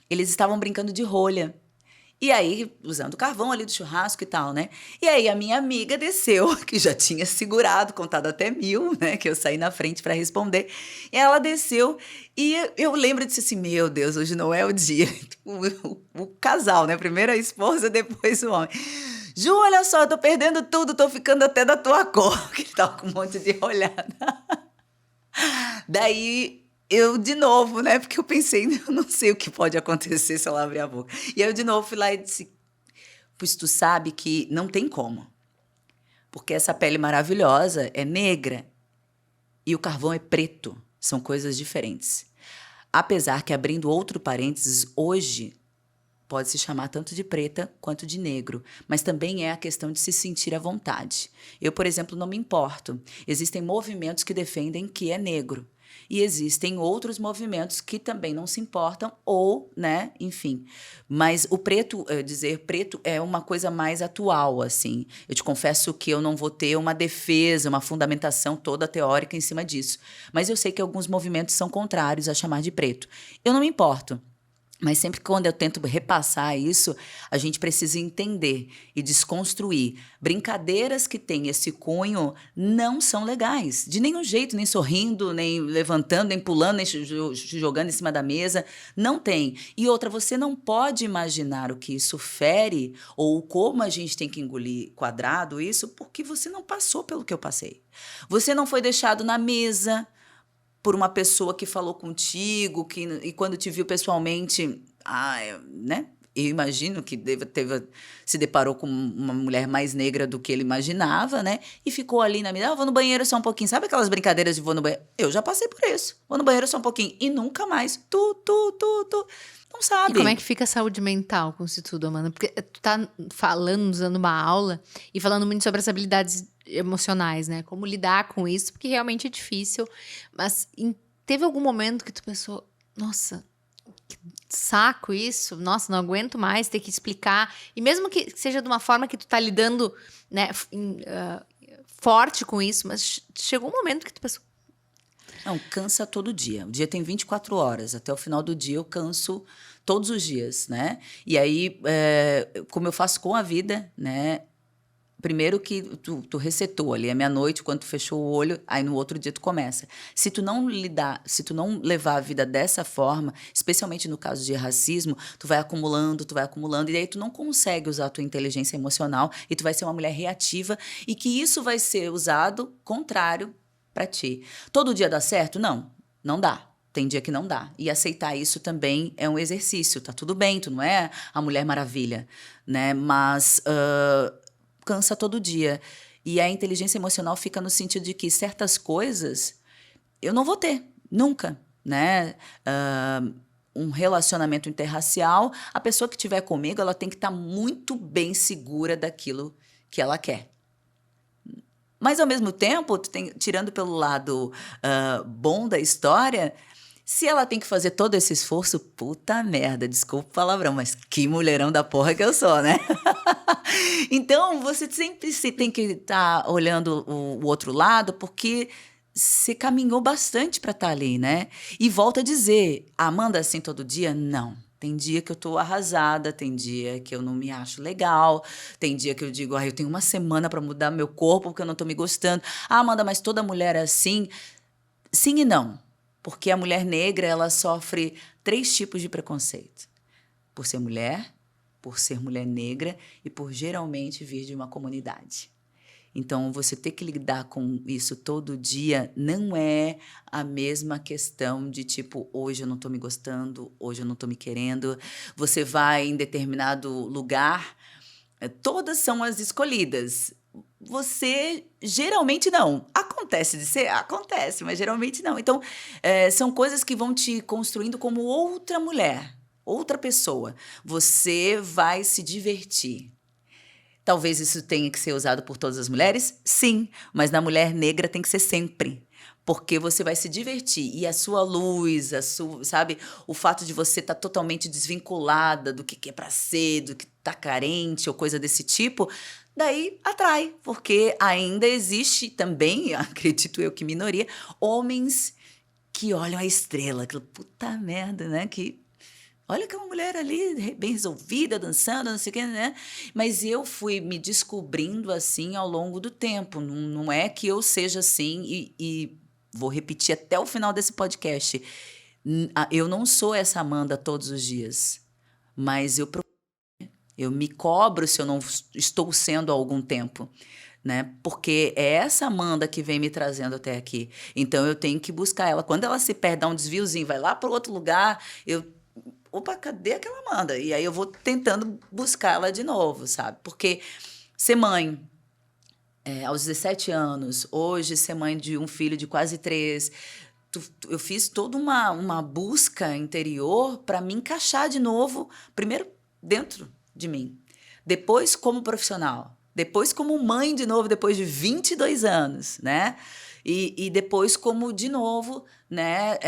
Eles estavam brincando de rolha. E aí, usando carvão ali do churrasco e tal, né? E aí, a minha amiga desceu, que já tinha segurado, contado até 1000, né? Que eu saí na frente para responder. E ela desceu e eu lembro disso assim, meu Deus, hoje não é o dia. O casal, né? Primeiro a esposa, depois o homem. Ju, olha só, eu tô perdendo tudo, tô ficando até da tua cor. Que ele tava com um monte de rolhada. Daí... Eu, de novo, né? Porque eu pensei, eu não sei o que pode acontecer se ela abrir a boca. E aí eu, de novo, fui lá e disse, pois tu sabe que não tem como. Porque essa pele maravilhosa é negra e o carvão é preto. São coisas diferentes. Apesar que, abrindo outro parênteses, hoje pode se chamar tanto de preta quanto de negro. Mas também é a questão de se sentir à vontade. Eu, por exemplo, não me importo. Existem movimentos que defendem que é negro. E existem outros movimentos que também não se importam, ou, né, enfim. Mas o preto, dizer preto é uma coisa mais atual, assim. Eu te confesso que eu não vou ter uma defesa, uma fundamentação toda teórica em cima disso. Mas eu sei que alguns movimentos são contrários a chamar de preto. Eu não me importo. Mas sempre quando eu tento repassar isso, a gente precisa entender e desconstruir. Brincadeiras que têm esse cunho não são legais. De nenhum jeito, nem sorrindo, nem levantando, nem pulando, nem jogando em cima da mesa. Não tem. E outra, você não pode imaginar o que isso fere ou como a gente tem que engolir quadrado isso, porque você não passou pelo que eu passei. Você não foi deixado na mesa por uma pessoa que falou contigo, e quando te viu pessoalmente, né? Eu imagino que se deparou com uma mulher mais negra do que ele imaginava, né? E ficou ali na mesa, vou no banheiro só um pouquinho. Sabe aquelas brincadeiras de vou no banheiro? Eu já passei por isso. Vou no banheiro só um pouquinho. E nunca mais. Não sabe. E como é que fica a saúde mental com isso tudo, Amanda? Porque tu tá falando, usando uma aula e falando muito sobre as habilidades emocionais, né? Como lidar com isso, porque realmente é difícil. Mas teve algum momento que tu pensou, nossa, que saco isso, nossa, não aguento mais ter que explicar. E mesmo que seja de uma forma que tu tá lidando, né, forte com isso, mas chegou um momento que tu pensou, não, cansa todo dia. O dia tem 24 horas. Até o final do dia eu canso todos os dias, né? E aí, como eu faço com a vida, né? Primeiro que tu resetou ali, é meia-noite, quando tu fechou o olho, aí no outro dia tu começa. Se tu não levar a vida dessa forma, especialmente no caso de racismo, tu vai acumulando, e daí tu não consegue usar a tua inteligência emocional e tu vai ser uma mulher reativa e que isso vai ser usado contrário para ti. Todo dia dá certo? Não dá. Tem dia que não dá. E aceitar isso também é um exercício. Tá tudo bem, tu não é a Mulher Maravilha, né? Mas cansa todo dia. E a inteligência emocional fica no sentido de que certas coisas eu não vou ter, nunca, né? Um relacionamento interracial, a pessoa que estiver comigo, ela tem que estar muito bem segura daquilo que ela quer. Mas, ao mesmo tempo, tirando pelo lado bom da história, se ela tem que fazer todo esse esforço, puta merda, desculpa o palavrão, mas que mulherão da porra que eu sou, né? Então, você sempre tem que estar olhando o outro lado, porque você caminhou bastante para estar ali, né? E volto a dizer, Amanda assim todo dia? Não. Tem dia que eu tô arrasada, tem dia que eu não me acho legal, tem dia que eu digo, eu tenho uma semana para mudar meu corpo porque eu não tô me gostando. Amanda, mas toda mulher é assim? Sim e não. Porque a mulher negra, ela sofre 3 tipos de preconceito. Por ser mulher negra e por geralmente vir de uma comunidade. Então, você ter que lidar com isso todo dia não é a mesma questão de tipo, hoje eu não tô me gostando, hoje eu não tô me querendo. Você vai em determinado lugar, todas são as escolhidas. Você geralmente não. Acontece de ser? Acontece, mas geralmente não. Então, são coisas que vão te construindo como outra mulher, outra pessoa. Você vai se divertir. Talvez isso tenha que ser usado por todas as mulheres? Sim, mas na mulher negra tem que ser sempre. Porque você vai se divertir. E a sua luz, sabe? O fato de você estar totalmente desvinculada do que é pra ser, do que tá carente ou coisa desse tipo, daí atrai. Porque ainda existe também, acredito eu que minoria, homens que olham a estrela. Aquela puta merda, né? Olha que uma mulher ali, bem resolvida, dançando, não sei o que, né? Mas eu fui me descobrindo assim ao longo do tempo. Não é que eu seja assim, e vou repetir até o final desse podcast. Eu não sou essa Amanda todos os dias, mas eu me cobro se eu não estou sendo há algum tempo. Né? Porque é essa Amanda que vem me trazendo até aqui. Então, eu tenho que buscar ela. Quando ela se perde, dá um desviozinho, vai lá para outro lugar, opa, cadê aquela Amanda? E aí eu vou tentando buscar ela de novo, sabe? Porque ser mãe aos 17 anos, hoje ser mãe de um filho de quase 3, eu fiz toda uma busca interior para me encaixar de novo, primeiro dentro de mim, depois como profissional, depois como mãe de novo, depois de 22 anos, né? E depois como, de novo, né,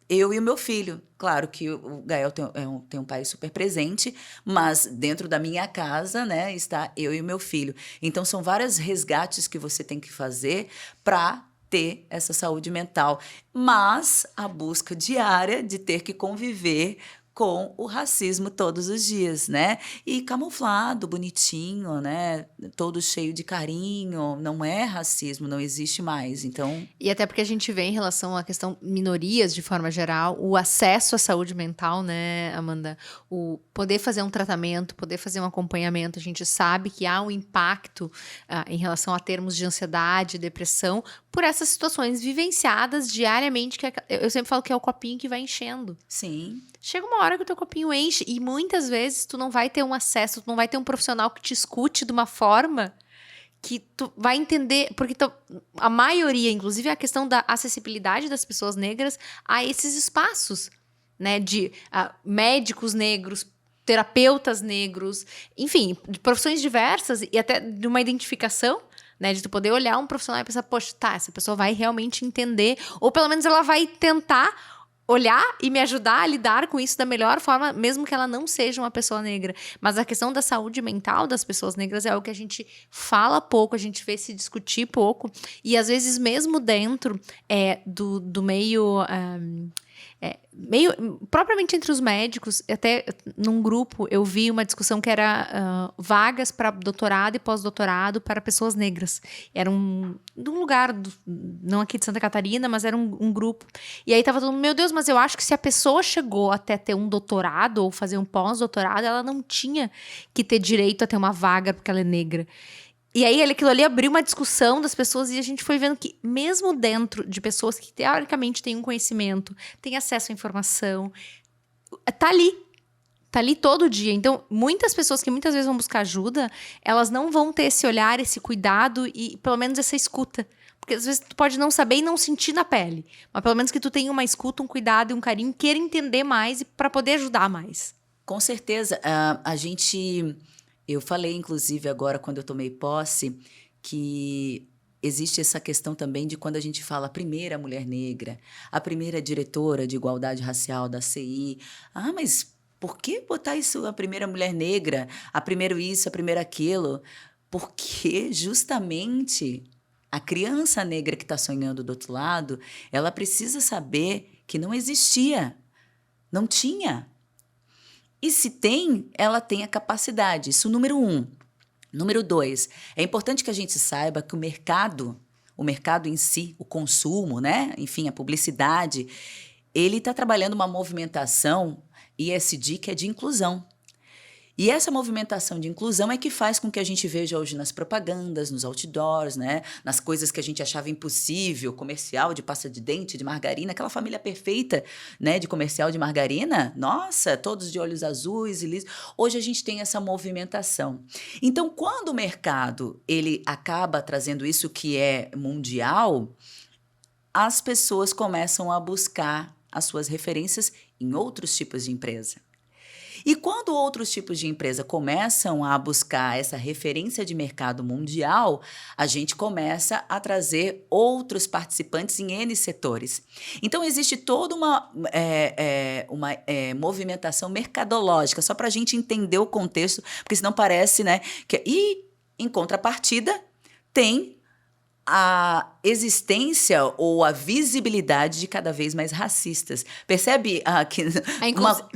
eu e o meu filho. Claro que o Gael tem um pai super presente, mas dentro da minha casa, né, está eu e o meu filho. Então, são vários resgates que você tem que fazer para ter essa saúde mental, mas a busca diária de ter que conviver com o racismo todos os dias, né? E camuflado, bonitinho, né? Todo cheio de carinho, não é racismo, não existe mais. Então, E até porque a gente vê em relação à questão minorias de forma geral, o acesso à saúde mental, né, Amanda? O poder fazer um tratamento, poder fazer um acompanhamento, a gente sabe que há um impacto em relação a termos de ansiedade, depressão, por essas situações vivenciadas diariamente, que eu sempre falo que é o copinho que vai enchendo. sim, Chega uma hora que o teu copinho enche e muitas vezes tu não vai ter um acesso, tu não vai ter um profissional que te escute de uma forma que tu vai entender, porque a maioria, inclusive a questão da acessibilidade das pessoas negras a esses espaços, né, de médicos negros, terapeutas negros, enfim, de profissões diversas e até de uma identificação, né, de tu poder olhar um profissional e pensar, poxa, tá, essa pessoa vai realmente entender, ou pelo menos ela vai tentar olhar e me ajudar a lidar com isso da melhor forma, mesmo que ela não seja uma pessoa negra. Mas a questão da saúde mental das pessoas negras é algo que a gente fala pouco, a gente vê se discutir pouco. E às vezes mesmo dentro do meio... meio propriamente entre os médicos, até num grupo eu vi uma discussão que era vagas para doutorado e pós-doutorado para pessoas negras. Era de um lugar, não aqui de Santa Catarina, mas era um grupo. E aí tava todo mundo, meu Deus, mas eu acho que se a pessoa chegou até ter um doutorado ou fazer um pós-doutorado, ela não tinha que ter direito a ter uma vaga porque ela é negra. E aí, aquilo ali abriu uma discussão das pessoas e a gente foi vendo que, mesmo dentro de pessoas que teoricamente têm um conhecimento, têm acesso à informação, tá ali todo dia. Então, muitas pessoas que muitas vezes vão buscar ajuda, elas não vão ter esse olhar, esse cuidado e pelo menos essa escuta. Porque às vezes tu pode não saber e não sentir na pele, mas pelo menos que tu tenha uma escuta, um cuidado e um carinho, queira entender mais e para poder ajudar mais. com certeza. Eu falei, inclusive, agora, quando eu tomei posse, que existe essa questão também de quando a gente fala a primeira mulher negra, a primeira diretora de igualdade racial da CI. Ah, mas por que botar isso, a primeira mulher negra, a primeiro isso, a primeira aquilo? Porque justamente a criança negra que está sonhando do outro lado, ela precisa saber que não existia, não tinha. E se tem, ela tem a capacidade. Isso, número 1. Número 2, é importante que a gente saiba que o mercado em si, o consumo, né? Enfim, a publicidade, ele está trabalhando uma movimentação ESG que é de inclusão. E essa movimentação de inclusão é que faz com que a gente veja hoje nas propagandas, nos outdoors, né? Nas coisas que a gente achava impossível, comercial de pasta de dente, de margarina, aquela família perfeita, né? De comercial de margarina, nossa, todos de olhos azuis e lisos. Hoje a gente tem essa movimentação. Então, quando o mercado ele acaba trazendo isso que é mundial, as pessoas começam a buscar as suas referências em outros tipos de empresa. E quando outros tipos de empresa começam a buscar essa referência de mercado mundial, a gente começa a trazer outros participantes em N setores. Então, existe toda uma movimentação mercadológica, só para a gente entender o contexto, porque senão parece, né? E, em contrapartida, tem a existência ou a visibilidade de cada vez mais racistas. Percebe que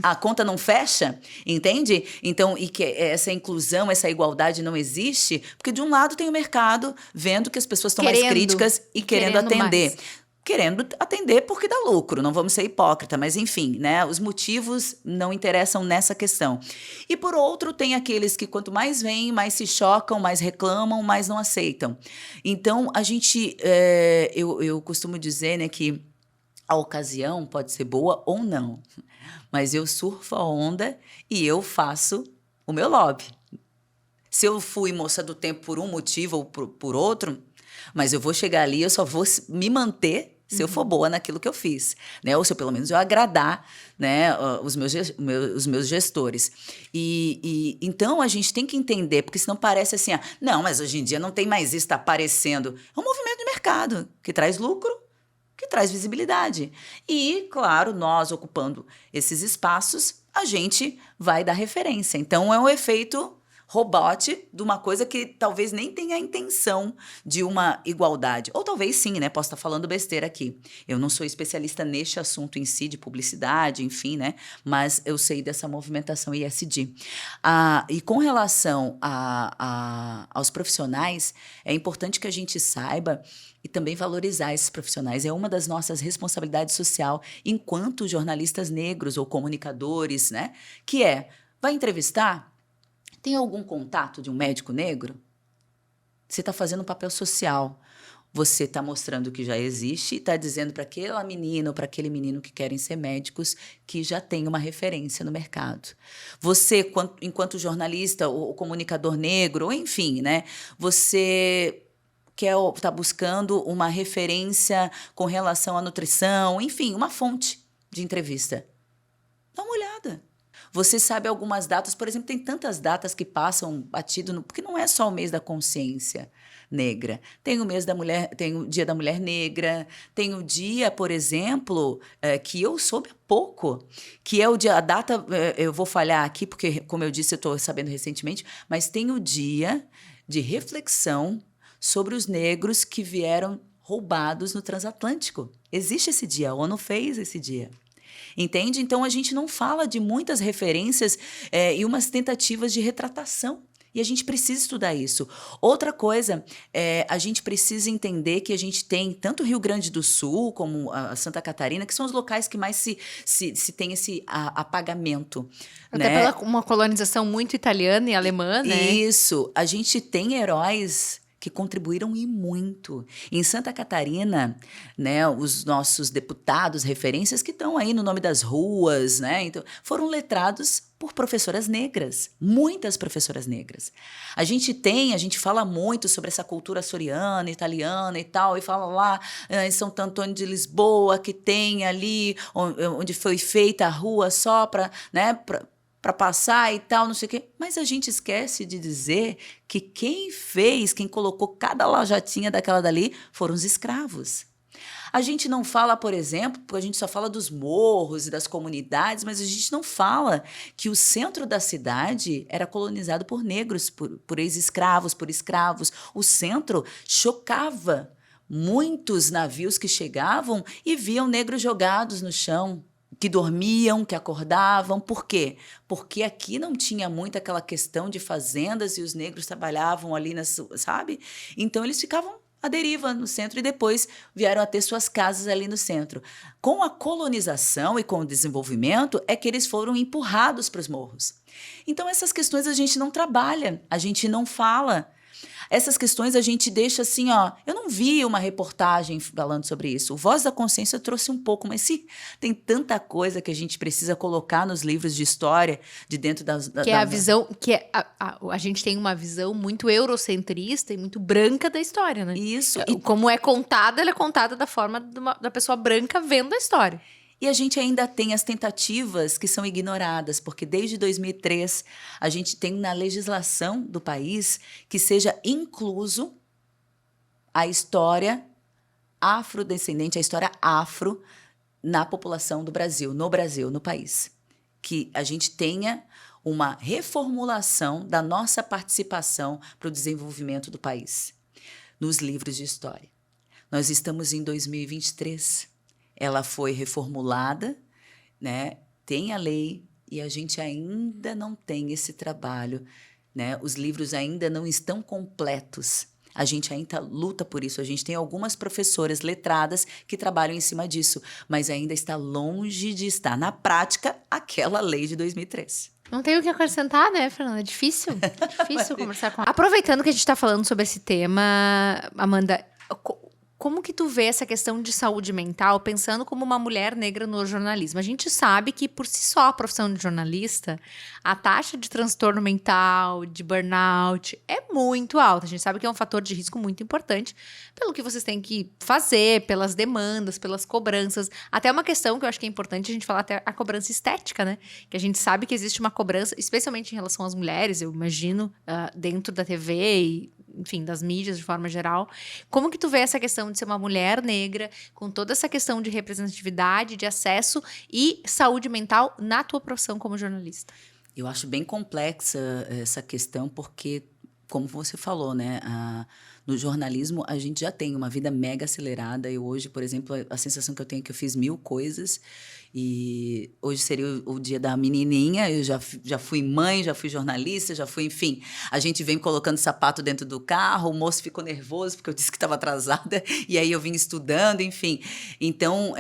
a conta não fecha? Entende? Então, e que essa inclusão, essa igualdade não existe, porque de um lado tem o mercado vendo que as pessoas estão mais críticas e querendo atender. Querendo atender porque dá lucro, não vamos ser hipócritas, mas enfim, né? Os motivos não interessam nessa questão. E por outro, tem aqueles que quanto mais vêm, mais se chocam, mais reclamam, mais não aceitam. Então, a gente, eu costumo dizer, né, que a ocasião pode ser boa ou não, mas eu surfo a onda e eu faço o meu lobby. Se eu fui moça do tempo por um motivo ou por outro, mas eu vou chegar ali, eu só vou me manter se eu for boa naquilo que eu fiz, né? Ou se eu, pelo menos eu agradar, né, os meus gestores. Então a gente tem que entender, porque senão parece assim, não, mas hoje em dia não tem mais isso, está aparecendo. É um movimento de mercado que traz lucro, que traz visibilidade. E, claro, nós ocupando esses espaços, a gente vai dar referência. Então é um efeito rebote de uma coisa que talvez nem tenha a intenção de uma igualdade. Ou talvez sim, né? Posso estar falando besteira aqui. Eu não sou especialista neste assunto em si, de publicidade, enfim, né? Mas eu sei dessa movimentação ESG. E com relação aos profissionais, é importante que a gente saiba e também valorizar esses profissionais. É uma das nossas responsabilidades social enquanto jornalistas negros ou comunicadores, né? Que vai entrevistar? Tem algum contato de um médico negro? Você está fazendo um papel social. Você está mostrando que já existe e está dizendo para aquela menina ou para aquele menino que querem ser médicos que já tem uma referência no mercado. Você, enquanto jornalista ou comunicador negro, ou enfim, né? Você está buscando uma referência com relação à nutrição, enfim, uma fonte de entrevista. Dá uma olhada. Você sabe algumas datas, por exemplo, tem tantas datas que passam batido, porque não é só o mês da consciência negra. Tem o mês da mulher, tem o dia da mulher negra, tem o dia, por exemplo, que eu soube há pouco, que é o dia, a data, eu vou falhar aqui, porque, como eu disse, eu estou sabendo recentemente, mas tem o dia de reflexão sobre os negros que vieram roubados no transatlântico. Existe esse dia, a ONU fez esse dia. Entende? Então, a gente não fala de muitas referências e umas tentativas de retratação. E a gente precisa estudar isso. Outra coisa, a gente precisa entender que a gente tem tanto o Rio Grande do Sul como a Santa Catarina, que são os locais que mais se tem esse apagamento. Até né? pela uma colonização muito italiana e alemã, né? Isso. A gente tem heróis que contribuíram e muito. Em Santa Catarina, né, os nossos deputados, referências que estão aí no nome das ruas, né, então, foram letrados por professoras negras, muitas professoras negras. A gente fala muito sobre essa cultura açoriana, italiana e tal, e fala lá em São Antônio de Lisboa, que tem ali, onde foi feita a rua só para, né, para passar e tal, não sei o quê. Mas a gente esquece de dizer que quem colocou cada lajatinha daquela dali foram os escravos. A gente não fala, por exemplo, porque a gente só fala dos morros e das comunidades, mas a gente não fala que o centro da cidade era colonizado por negros, por ex-escravos, por escravos. O centro chocava muitos navios que chegavam e viam negros jogados no chão, que dormiam, que acordavam. Por quê? Porque aqui não tinha muito aquela questão de fazendas e os negros trabalhavam ali, sabe? Então, eles ficavam à deriva no centro e depois vieram a ter suas casas ali no centro. Com a colonização e com o desenvolvimento é que eles foram empurrados para os morros. Então, essas questões a gente não trabalha, a gente não fala. Essas questões a gente deixa assim, ó. Eu não vi uma reportagem falando sobre isso. O Voz da Consciência trouxe um pouco, mas sim, tem tanta coisa que a gente precisa colocar nos livros de história de dentro que é a visão, que a gente tem uma visão muito eurocentrista e muito branca da história, né? Isso. E como é contada, ela é contada da forma da pessoa branca vendo a história. E a gente ainda tem as tentativas que são ignoradas, porque desde 2003 a gente tem na legislação do país que seja incluso a história afrodescendente, a história afro na população do Brasil, no país. Que a gente tenha uma reformulação da nossa participação para o desenvolvimento do país nos livros de história. Nós estamos em 2023. Ela foi reformulada, né? Tem a lei e a gente ainda não tem esse trabalho, né? Os livros ainda não estão completos. A gente ainda luta por isso. A gente tem algumas professoras letradas que trabalham em cima disso, mas ainda está longe de estar na prática aquela lei de 2003. Não tenho o que acrescentar, né, Fernanda? É difícil conversar com ela. Aproveitando que a gente está falando sobre esse tema, Amanda, como que tu vê essa questão de saúde mental, pensando como uma mulher negra no jornalismo? A gente sabe que, por si só, a profissão de jornalista, a taxa de transtorno mental, de burnout, é muito alta. A gente sabe que é um fator de risco muito importante pelo que vocês têm que fazer, pelas demandas, pelas cobranças. Até uma questão que eu acho que é importante a gente falar, até a cobrança estética, né? Que a gente sabe que existe uma cobrança, especialmente em relação às mulheres, eu imagino, dentro da TV e, enfim, das mídias de forma geral. Como que tu vê essa questão de ser uma mulher negra, com toda essa questão de representatividade, de acesso e saúde mental na tua profissão como jornalista? Eu acho bem complexa essa questão, porque, como você falou, né? No jornalismo, a gente já tem uma vida mega acelerada. Eu hoje, por exemplo, a sensação que eu tenho é que eu fiz 1000 coisas. E hoje seria o dia da menininha. Eu já fui mãe, já fui jornalista, já fui, enfim. A gente vem colocando sapato dentro do carro, o moço ficou nervoso porque eu disse que estava atrasada. E aí eu vim estudando, enfim. Então,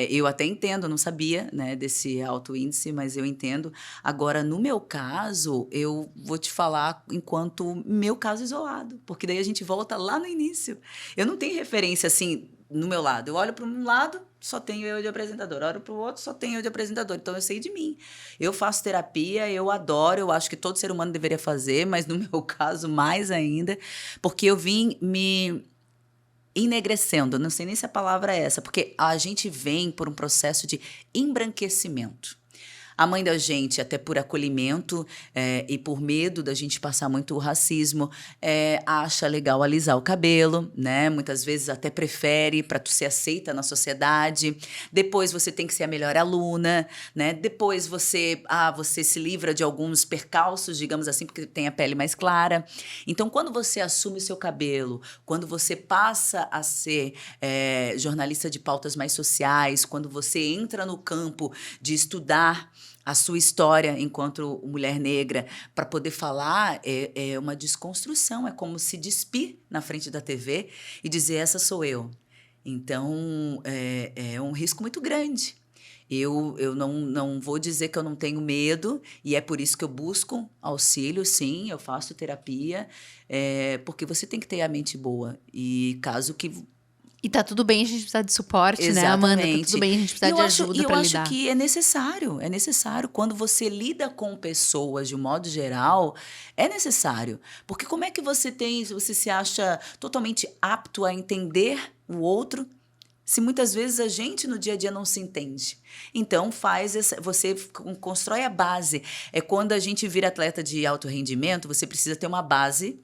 eu até entendo, eu não sabia, né, desse alto índice, mas eu entendo. Agora, no meu caso, eu vou te falar enquanto meu caso isolado, porque daí a gente volta lá no início. Eu não tenho referência assim no meu lado. Eu olho para um lado, só tenho eu de apresentador. Olho para o outro, só tenho eu de apresentador. Então eu sei de mim. Eu faço terapia, eu adoro, eu acho que todo ser humano deveria fazer, mas no meu caso mais ainda, porque eu vim me enegrecendo, não sei nem se a palavra é essa, porque a gente vem por um processo de embranquecimento. A mãe da gente, até por acolhimento e por medo da gente passar muito o racismo, acha legal alisar o cabelo, né? Muitas vezes até prefere para tu ser aceita na sociedade. Depois você tem que ser a melhor aluna, né? Depois você se livra de alguns percalços, digamos assim, porque tem a pele mais clara. Então, quando você assume o seu cabelo, quando você passa a ser jornalista de pautas mais sociais, quando você entra no campo de estudar a sua história enquanto mulher negra, para poder falar, é uma desconstrução, é como se despir na frente da TV e dizer, essa sou eu. Então, é um risco muito grande. Eu não vou dizer que eu não tenho medo, e é por isso que eu busco auxílio, sim, eu faço terapia, porque você tem que ter a mente boa. E caso que... E tá tudo bem a gente precisar de suporte, Exatamente, né, Amanda? Tá tudo bem a gente precisar de ajuda para lidar. Eu acho que é necessário. Quando você lida com pessoas de um modo geral, é necessário. Porque como é que você se acha totalmente apto a entender o outro, se muitas vezes a gente no dia a dia não se entende? Então você constrói a base. É quando a gente vira atleta de alto rendimento, você precisa ter uma base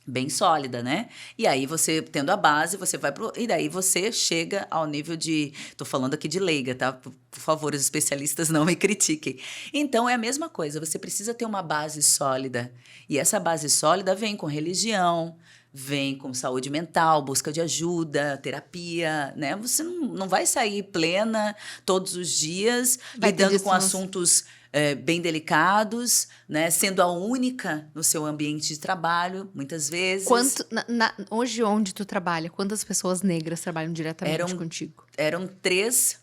bem sólida, né? E aí você, tendo a base, você vai e daí você chega ao nível de... Tô falando aqui de leiga, tá? Por favor, os especialistas não me critiquem. Então, é a mesma coisa. Você precisa ter uma base sólida. E essa base sólida vem com religião, vem com saúde mental, busca de ajuda, terapia, né? Você não vai sair plena todos os dias, lidando com assuntos... bem delicados, né? Sendo a única no seu ambiente de trabalho, muitas vezes. Hoje, onde tu trabalha, quantas pessoas negras trabalham diretamente contigo? Eram três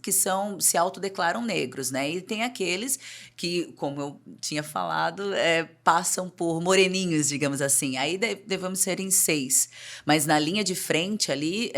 que se autodeclaram negros, né? E tem aqueles que, como eu tinha falado, passam por moreninhos, digamos assim. Aí devemos ser em 6. Mas na linha de frente ali,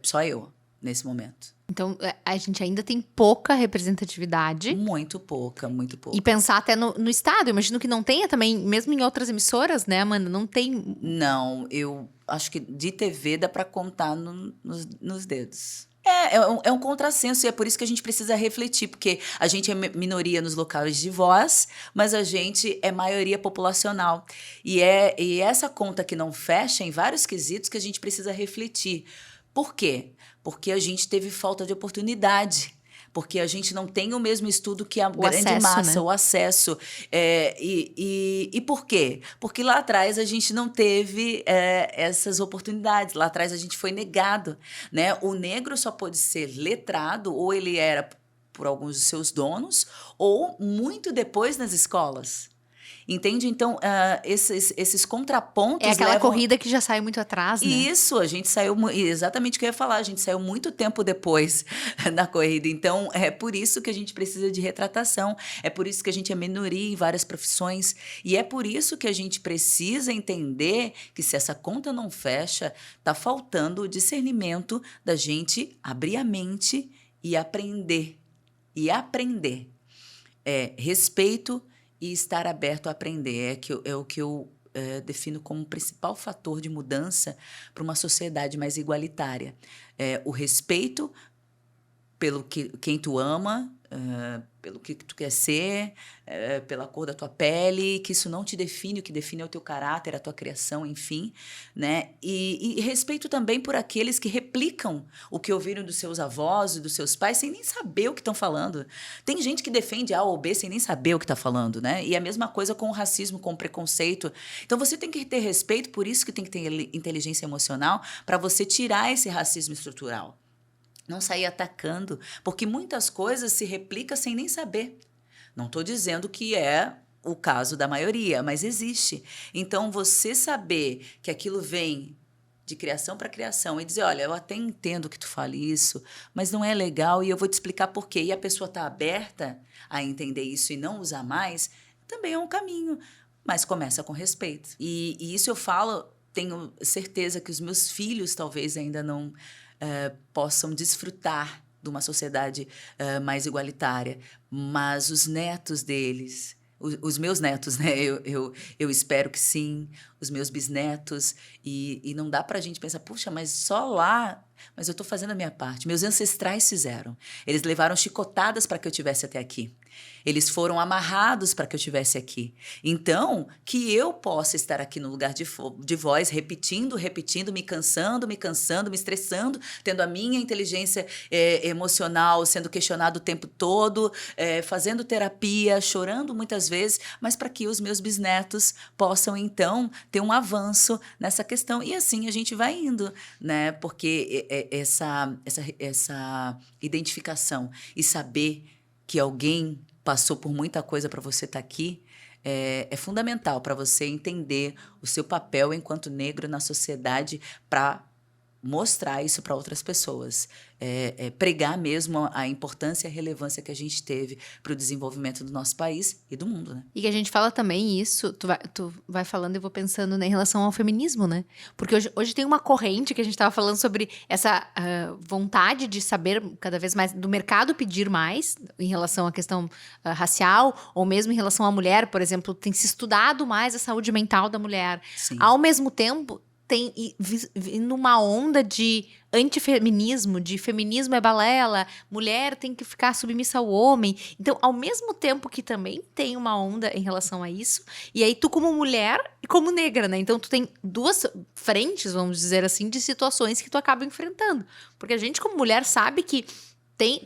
só eu, nesse momento. Então, a gente ainda tem pouca representatividade. Muito pouca, muito pouca. E pensar até no estado. Eu imagino que não tenha também, mesmo em outras emissoras, né, Amanda? Não tem... Não, eu acho que de TV dá para contar nos dedos. É um contrassenso, e é por isso que a gente precisa refletir, porque a gente é minoria nos locais de voz, mas a gente é maioria populacional. E essa conta que não fecha em vários quesitos que a gente precisa refletir. Por quê? Porque a gente teve falta de oportunidade. Porque a gente não tem o mesmo estudo que a grande massa, né? O acesso. E por quê? Porque lá atrás a gente não teve essas oportunidades. Lá atrás a gente foi negado, né? O negro só pôde ser letrado, ou ele era por alguns de seus donos, ou muito depois nas escolas. Entende? Então, esses contrapontos... É aquela corrida que já saiu muito atrás, né? Isso, a gente saiu... Exatamente o que eu ia falar. A gente saiu muito tempo depois na corrida. Então, é por isso que a gente precisa de retratação. É por isso que a gente é minoria em várias profissões. E é por isso que a gente precisa entender que se essa conta não fecha, tá faltando o discernimento da gente abrir a mente e aprender. E aprender. Respeito... e estar aberto a aprender é o que eu defino como o principal fator de mudança para uma sociedade mais igualitária. O respeito pelo quem tu ama, pelo que tu quer ser, pela cor da tua pele, que isso não te define, o que define é o teu caráter, a tua criação, enfim, né? E respeito também por aqueles que replicam o que ouviram dos seus avós e dos seus pais sem nem saber o que estão falando. Tem gente que defende A ou B sem nem saber o que está falando, né? E a mesma coisa com o racismo, com o preconceito. Então você tem que ter respeito, por isso que tem que ter inteligência emocional, para você tirar esse racismo estrutural. Não sair atacando, porque muitas coisas se replicam sem nem saber. Não estou dizendo que é o caso da maioria, mas existe. Então, você saber que aquilo vem de criação para criação e dizer, olha, eu até entendo que tu fale isso, mas não é legal e eu vou te explicar por quê. E a pessoa está aberta a entender isso e não usar mais, também é um caminho. Mas começa com respeito. E isso eu falo, tenho certeza que os meus filhos talvez ainda não possam desfrutar de uma sociedade mais igualitária, mas os netos deles, os meus netos, né? Eu espero que sim, os meus bisnetos, e não dá pra gente pensar, puxa, mas só lá... Mas eu estou fazendo a minha parte. Meus ancestrais fizeram. Eles levaram chicotadas para que eu estivesse até aqui. Eles foram amarrados para que eu estivesse aqui. Então, que eu possa estar aqui no lugar de voz, repetindo, me cansando, me estressando, tendo a minha inteligência emocional sendo questionada o tempo todo, fazendo terapia, chorando muitas vezes, mas para que os meus bisnetos possam, então, ter um avanço nessa questão. E assim a gente vai indo, né? Porque essa identificação e saber que alguém passou por muita coisa para você estar aqui é fundamental para você entender o seu papel enquanto negro na sociedade, para mostrar isso para outras pessoas. Pregar mesmo a importância e a relevância que a gente teve para o desenvolvimento do nosso país e do mundo, né? E que a gente fala também isso, tu vai falando e eu vou pensando, né, em relação ao feminismo, né? Porque hoje tem uma corrente que a gente estava falando sobre essa vontade de saber cada vez mais, do mercado pedir mais em relação à questão racial, ou mesmo em relação à mulher, por exemplo, tem se estudado mais a saúde mental da mulher. Sim. Ao mesmo tempo, tem vindo uma onda de antifeminismo, de feminismo é balela, mulher tem que ficar submissa ao homem. Então, ao mesmo tempo que também tem uma onda em relação a isso, e aí tu como mulher e como negra, né? Então, tu tem duas frentes, vamos dizer assim, de situações que tu acaba enfrentando. Porque a gente como mulher sabe que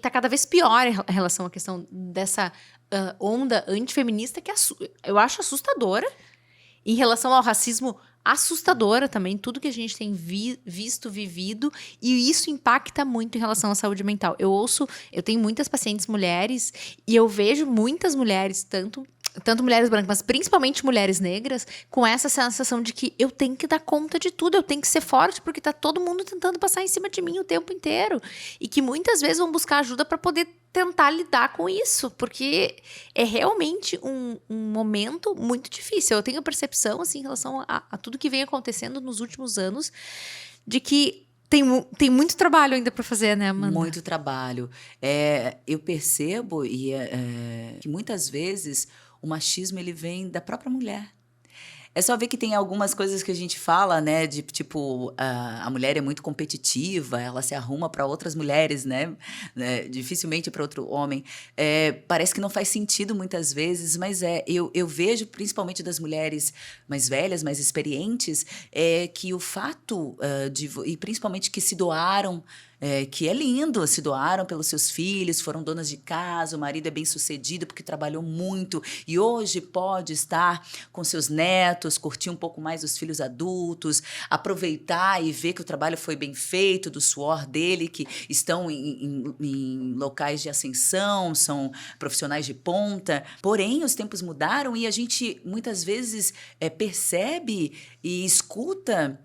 tá cada vez pior em relação à questão dessa onda antifeminista, que eu acho assustadora. Em relação ao racismo, assustadora também, tudo que a gente tem visto, vivido, e isso impacta muito em relação à saúde mental. Eu tenho muitas pacientes mulheres, e eu vejo muitas mulheres, tanto mulheres brancas, mas principalmente mulheres negras, com essa sensação de que eu tenho que dar conta de tudo, eu tenho que ser forte, porque tá todo mundo tentando passar em cima de mim o tempo inteiro. E que muitas vezes vão buscar ajuda para poder tentar lidar com isso, porque é realmente um momento muito difícil. Eu tenho a percepção, assim, em relação a tudo que vem acontecendo nos últimos anos, de que tem muito trabalho ainda para fazer, né, Amanda? Muito trabalho. Eu percebo que muitas vezes o machismo ele vem da própria mulher. É só ver que tem algumas coisas que a gente fala, né? De tipo, a mulher é muito competitiva, ela se arruma para outras mulheres, né? Dificilmente para outro homem. Parece que não faz sentido muitas vezes, mas eu vejo, principalmente das mulheres mais velhas, mais experientes, que o fato e principalmente que se doaram, que é lindo, se doaram pelos seus filhos, foram donas de casa, o marido é bem-sucedido porque trabalhou muito e hoje pode estar com seus netos, curtir um pouco mais os filhos adultos, aproveitar e ver que o trabalho foi bem feito, do suor dele, que estão em locais de ascensão, são profissionais de ponta. Porém, os tempos mudaram e a gente muitas vezes percebe e escuta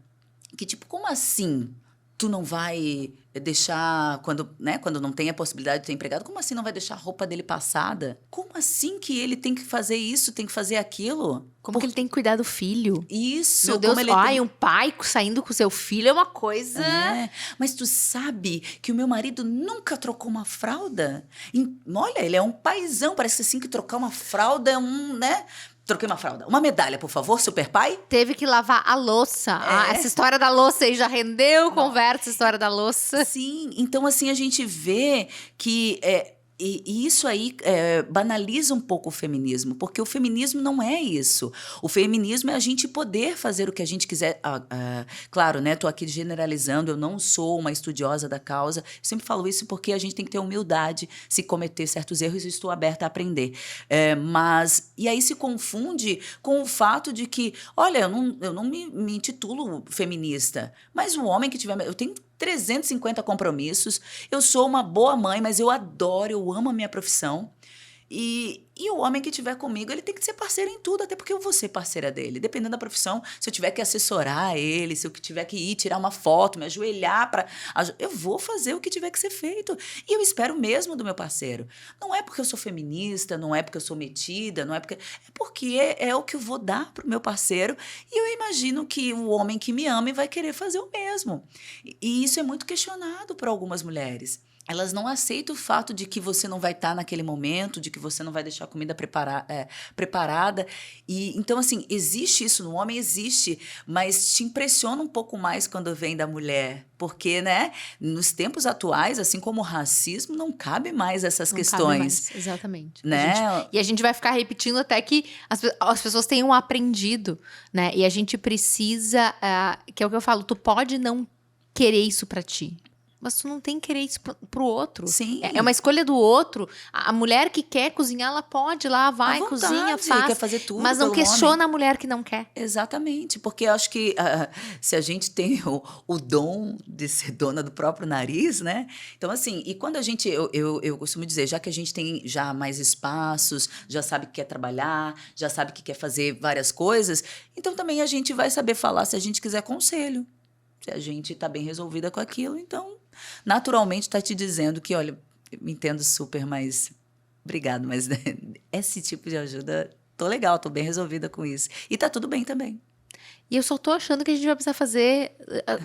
que, tipo, como assim? Tu não vai deixar, quando não tem a possibilidade de ter empregado, como assim não vai deixar a roupa dele passada? Como assim que ele tem que fazer isso, tem que fazer aquilo? Como que ele tem que cuidar do filho? Isso. Meu Deus, um pai saindo com seu filho é uma coisa... Mas tu sabe que o meu marido nunca trocou uma fralda? Olha, ele é um paizão, parece assim que trocar uma fralda é né... Troquei uma fralda. Uma medalha, por favor, super pai. Teve que lavar a louça. Essa história da louça aí já rendeu conversa, história da louça. Sim, então assim a gente vê que E isso aí banaliza um pouco o feminismo, porque o feminismo não é isso. O feminismo é a gente poder fazer o que a gente quiser. Claro, né? Estou aqui generalizando, eu não sou uma estudiosa da causa. Eu sempre falo isso porque a gente tem que ter humildade se cometer certos erros e estou aberta a aprender. E aí se confunde com o fato de que, olha, eu não me intitulo feminista, mas o homem que tiver... Eu tenho 350 compromissos, eu sou uma boa mãe, mas eu amo a minha profissão. E o homem que estiver comigo, ele tem que ser parceiro em tudo, até porque eu vou ser parceira dele. Dependendo da profissão, se eu tiver que assessorar ele, se eu tiver que ir tirar uma foto, me ajoelhar para... Eu vou fazer o que tiver que ser feito. E eu espero mesmo do meu parceiro. Não é porque eu sou feminista, não é porque eu sou metida, não é porque... É porque é o que eu vou dar para o meu parceiro. E eu imagino que o homem que me ama vai querer fazer o mesmo. E isso é muito questionado por algumas mulheres. Elas não aceitam o fato de que você não vai estar naquele momento, de que você não vai deixar a comida preparada. E então, assim, existe isso no homem? Existe, mas te impressiona um pouco mais quando vem da mulher. Porque, né, nos tempos atuais, assim como o racismo, não cabe mais essas questões. Cabe mais, exatamente. Né? A gente vai ficar repetindo até que as pessoas tenham aprendido, né? E a gente precisa, que é o que eu falo, tu pode não querer isso pra ti. Mas tu não tem que querer isso pro outro. Sim. É uma escolha do outro. A mulher que quer cozinhar, ela pode ir lá, vai, cozinha, faz. Quer fazer tudo. Mas não questiona a mulher que não quer. Exatamente. Porque eu acho que se a gente tem o dom de ser dona do próprio nariz, né? Então, assim, e quando a gente... Eu costumo dizer, já que a gente tem já mais espaços, já sabe que quer trabalhar, já sabe que quer fazer várias coisas, então também a gente vai saber falar se a gente quiser conselho. Se a gente está bem resolvida com aquilo, então... Naturalmente está te dizendo que, olha, eu me entendo super, mas obrigado, mas esse tipo de ajuda, tô legal, tô bem resolvida com isso. E tá tudo bem também. E eu só tô achando que a gente vai precisar fazer...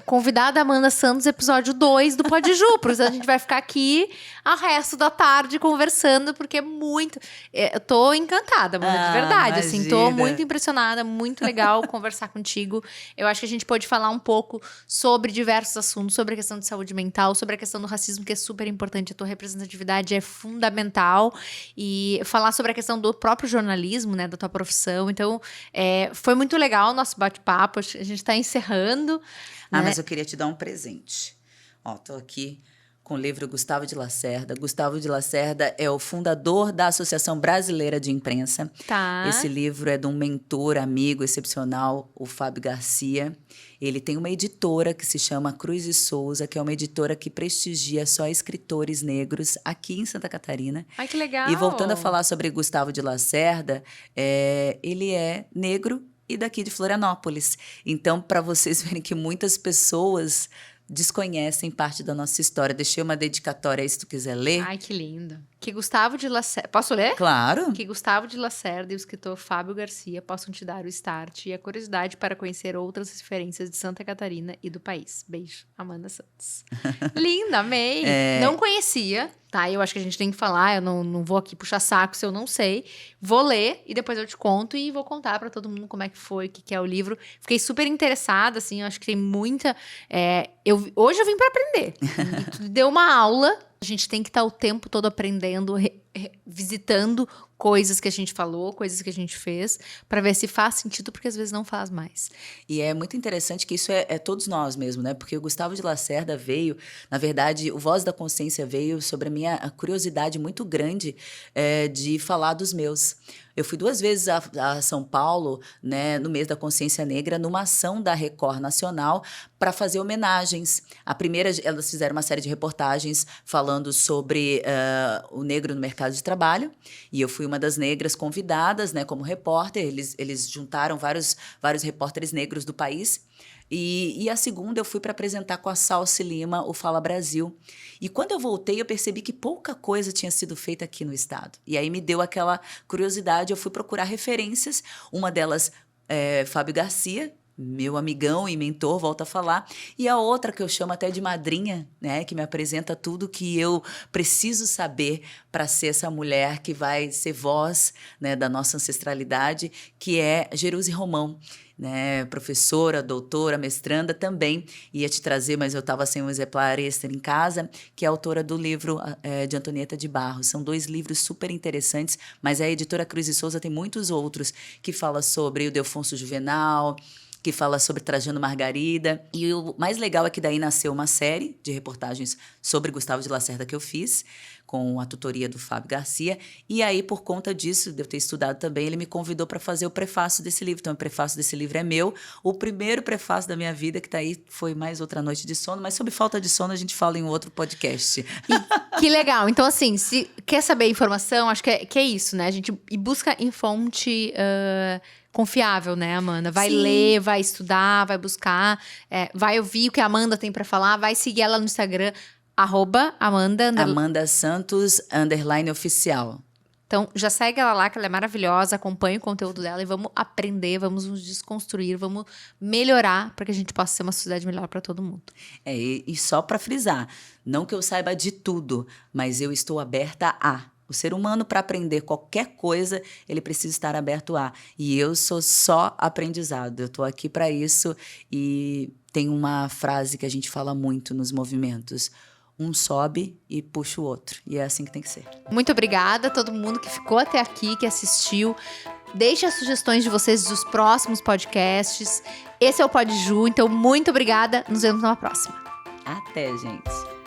Convidada Amanda Santos, episódio 2 do Pode Ju. Porque a gente vai ficar aqui o resto da tarde conversando, porque é muito... Eu tô encantada, Amanda, de verdade. Assim, tô muito impressionada, muito legal conversar contigo. Eu acho que a gente pode falar um pouco sobre diversos assuntos, sobre a questão de saúde mental, sobre a questão do racismo, que é super importante. A tua representatividade é fundamental. E falar sobre a questão do próprio jornalismo, né, da tua profissão. Então, foi muito legal o nosso bate-papo. A gente tá encerrando. Né? Mas eu queria te dar um presente. Ó, tô aqui com o livro Gustavo de Lacerda. Gustavo de Lacerda é o fundador da Associação Brasileira de Imprensa. Tá. Esse livro é de um mentor, amigo excepcional, o Fábio Garcia. Ele tem uma editora que se chama Cruz e Souza, que é uma editora que prestigia só escritores negros aqui em Santa Catarina. Ai, que legal! E voltando a falar sobre Gustavo de Lacerda, ele é negro e daqui de Florianópolis. Então, para vocês verem que muitas pessoas desconhecem parte da nossa história. Deixei uma dedicatória aí, se tu quiser ler. Ai, que lindo. Que Gustavo de Lacerda... Posso ler? Claro. Que Gustavo de Lacerda e o escritor Fábio Garcia possam te dar o start e a curiosidade para conhecer outras referências de Santa Catarina e do país. Beijo, Amanda Santos. Linda, amei. Não conhecia, tá? Eu acho que a gente tem que falar, eu não vou aqui puxar saco se eu não sei. Vou ler e depois eu te conto e vou contar para todo mundo como é que foi, o que é o livro. Fiquei super interessada, assim, eu acho que tem muita... hoje eu vim para aprender. E tu deu uma aula. A gente tem que estar o tempo todo aprendendo, visitando coisas que a gente falou, coisas que a gente fez, para ver se faz sentido, porque às vezes não faz mais. E é muito interessante que isso é todos nós mesmo, né? Porque o Gustavo de Lacerda veio, na verdade, o Voz da Consciência veio sobre a minha curiosidade muito grande de falar dos meus. Eu fui 2 vezes a São Paulo, né, no mês da Consciência Negra, numa ação da Record Nacional para fazer homenagens. A primeira, elas fizeram uma série de reportagens falando sobre o negro no mercado de trabalho, e eu fui uma das negras convidadas, né, como repórter. Eles juntaram vários repórteres negros do país. E a segunda eu fui para apresentar com a Salsi Lima o Fala Brasil. E quando eu voltei, eu percebi que pouca coisa tinha sido feita aqui no estado. E aí me deu aquela curiosidade, eu fui procurar referências. Uma delas, Fábio Garcia, meu amigão e mentor, volta a falar. E a outra que eu chamo até de madrinha, né, que me apresenta tudo que eu preciso saber para ser essa mulher que vai ser voz, né, da nossa ancestralidade, que é Jerusi Romão. Né, professora, doutora, mestranda também, ia te trazer, mas eu estava sem um exemplar extra em casa, que é autora do livro de Antonieta de Barros. São 2 livros super interessantes, mas a editora Cruz de Souza tem muitos outros, que fala sobre o Delfonso Juvenal, que fala sobre Trajano Margarida. E o mais legal é que daí nasceu uma série de reportagens sobre Gustavo de Lacerda que eu fiz, com a tutoria do Fábio Garcia. E aí, por conta disso, de eu ter estudado também, ele me convidou para fazer o prefácio desse livro. Então, o prefácio desse livro é meu. O primeiro prefácio da minha vida, que está aí, foi Mais Outra Noite de Sono. Mas sobre falta de sono, a gente fala em um outro podcast. Que legal. Então, assim, se quer saber informação, acho que é isso, né? A gente busca em fonte confiável, né, Amanda? Vai Sim. ler, vai estudar, vai buscar, vai ouvir o que a Amanda tem para falar, vai seguir ela no Instagram, Amanda Santos, _oficial. Então, já segue ela lá, que ela é maravilhosa, acompanha o conteúdo dela e vamos aprender, vamos nos desconstruir, vamos melhorar para que a gente possa ser uma sociedade melhor para todo mundo. E só para frisar, não que eu saiba de tudo, mas eu estou aberta a. O ser humano, para aprender qualquer coisa, ele precisa estar aberto a. E eu sou só aprendizado. Eu estou aqui para isso. E tem uma frase que a gente fala muito nos movimentos. Um sobe e puxa o outro. E é assim que tem que ser. Muito obrigada a todo mundo que ficou até aqui, que assistiu. Deixe as sugestões de vocês dos próximos podcasts. Esse é o Pod Ju, então muito obrigada. Nos vemos numa próxima. Até, gente.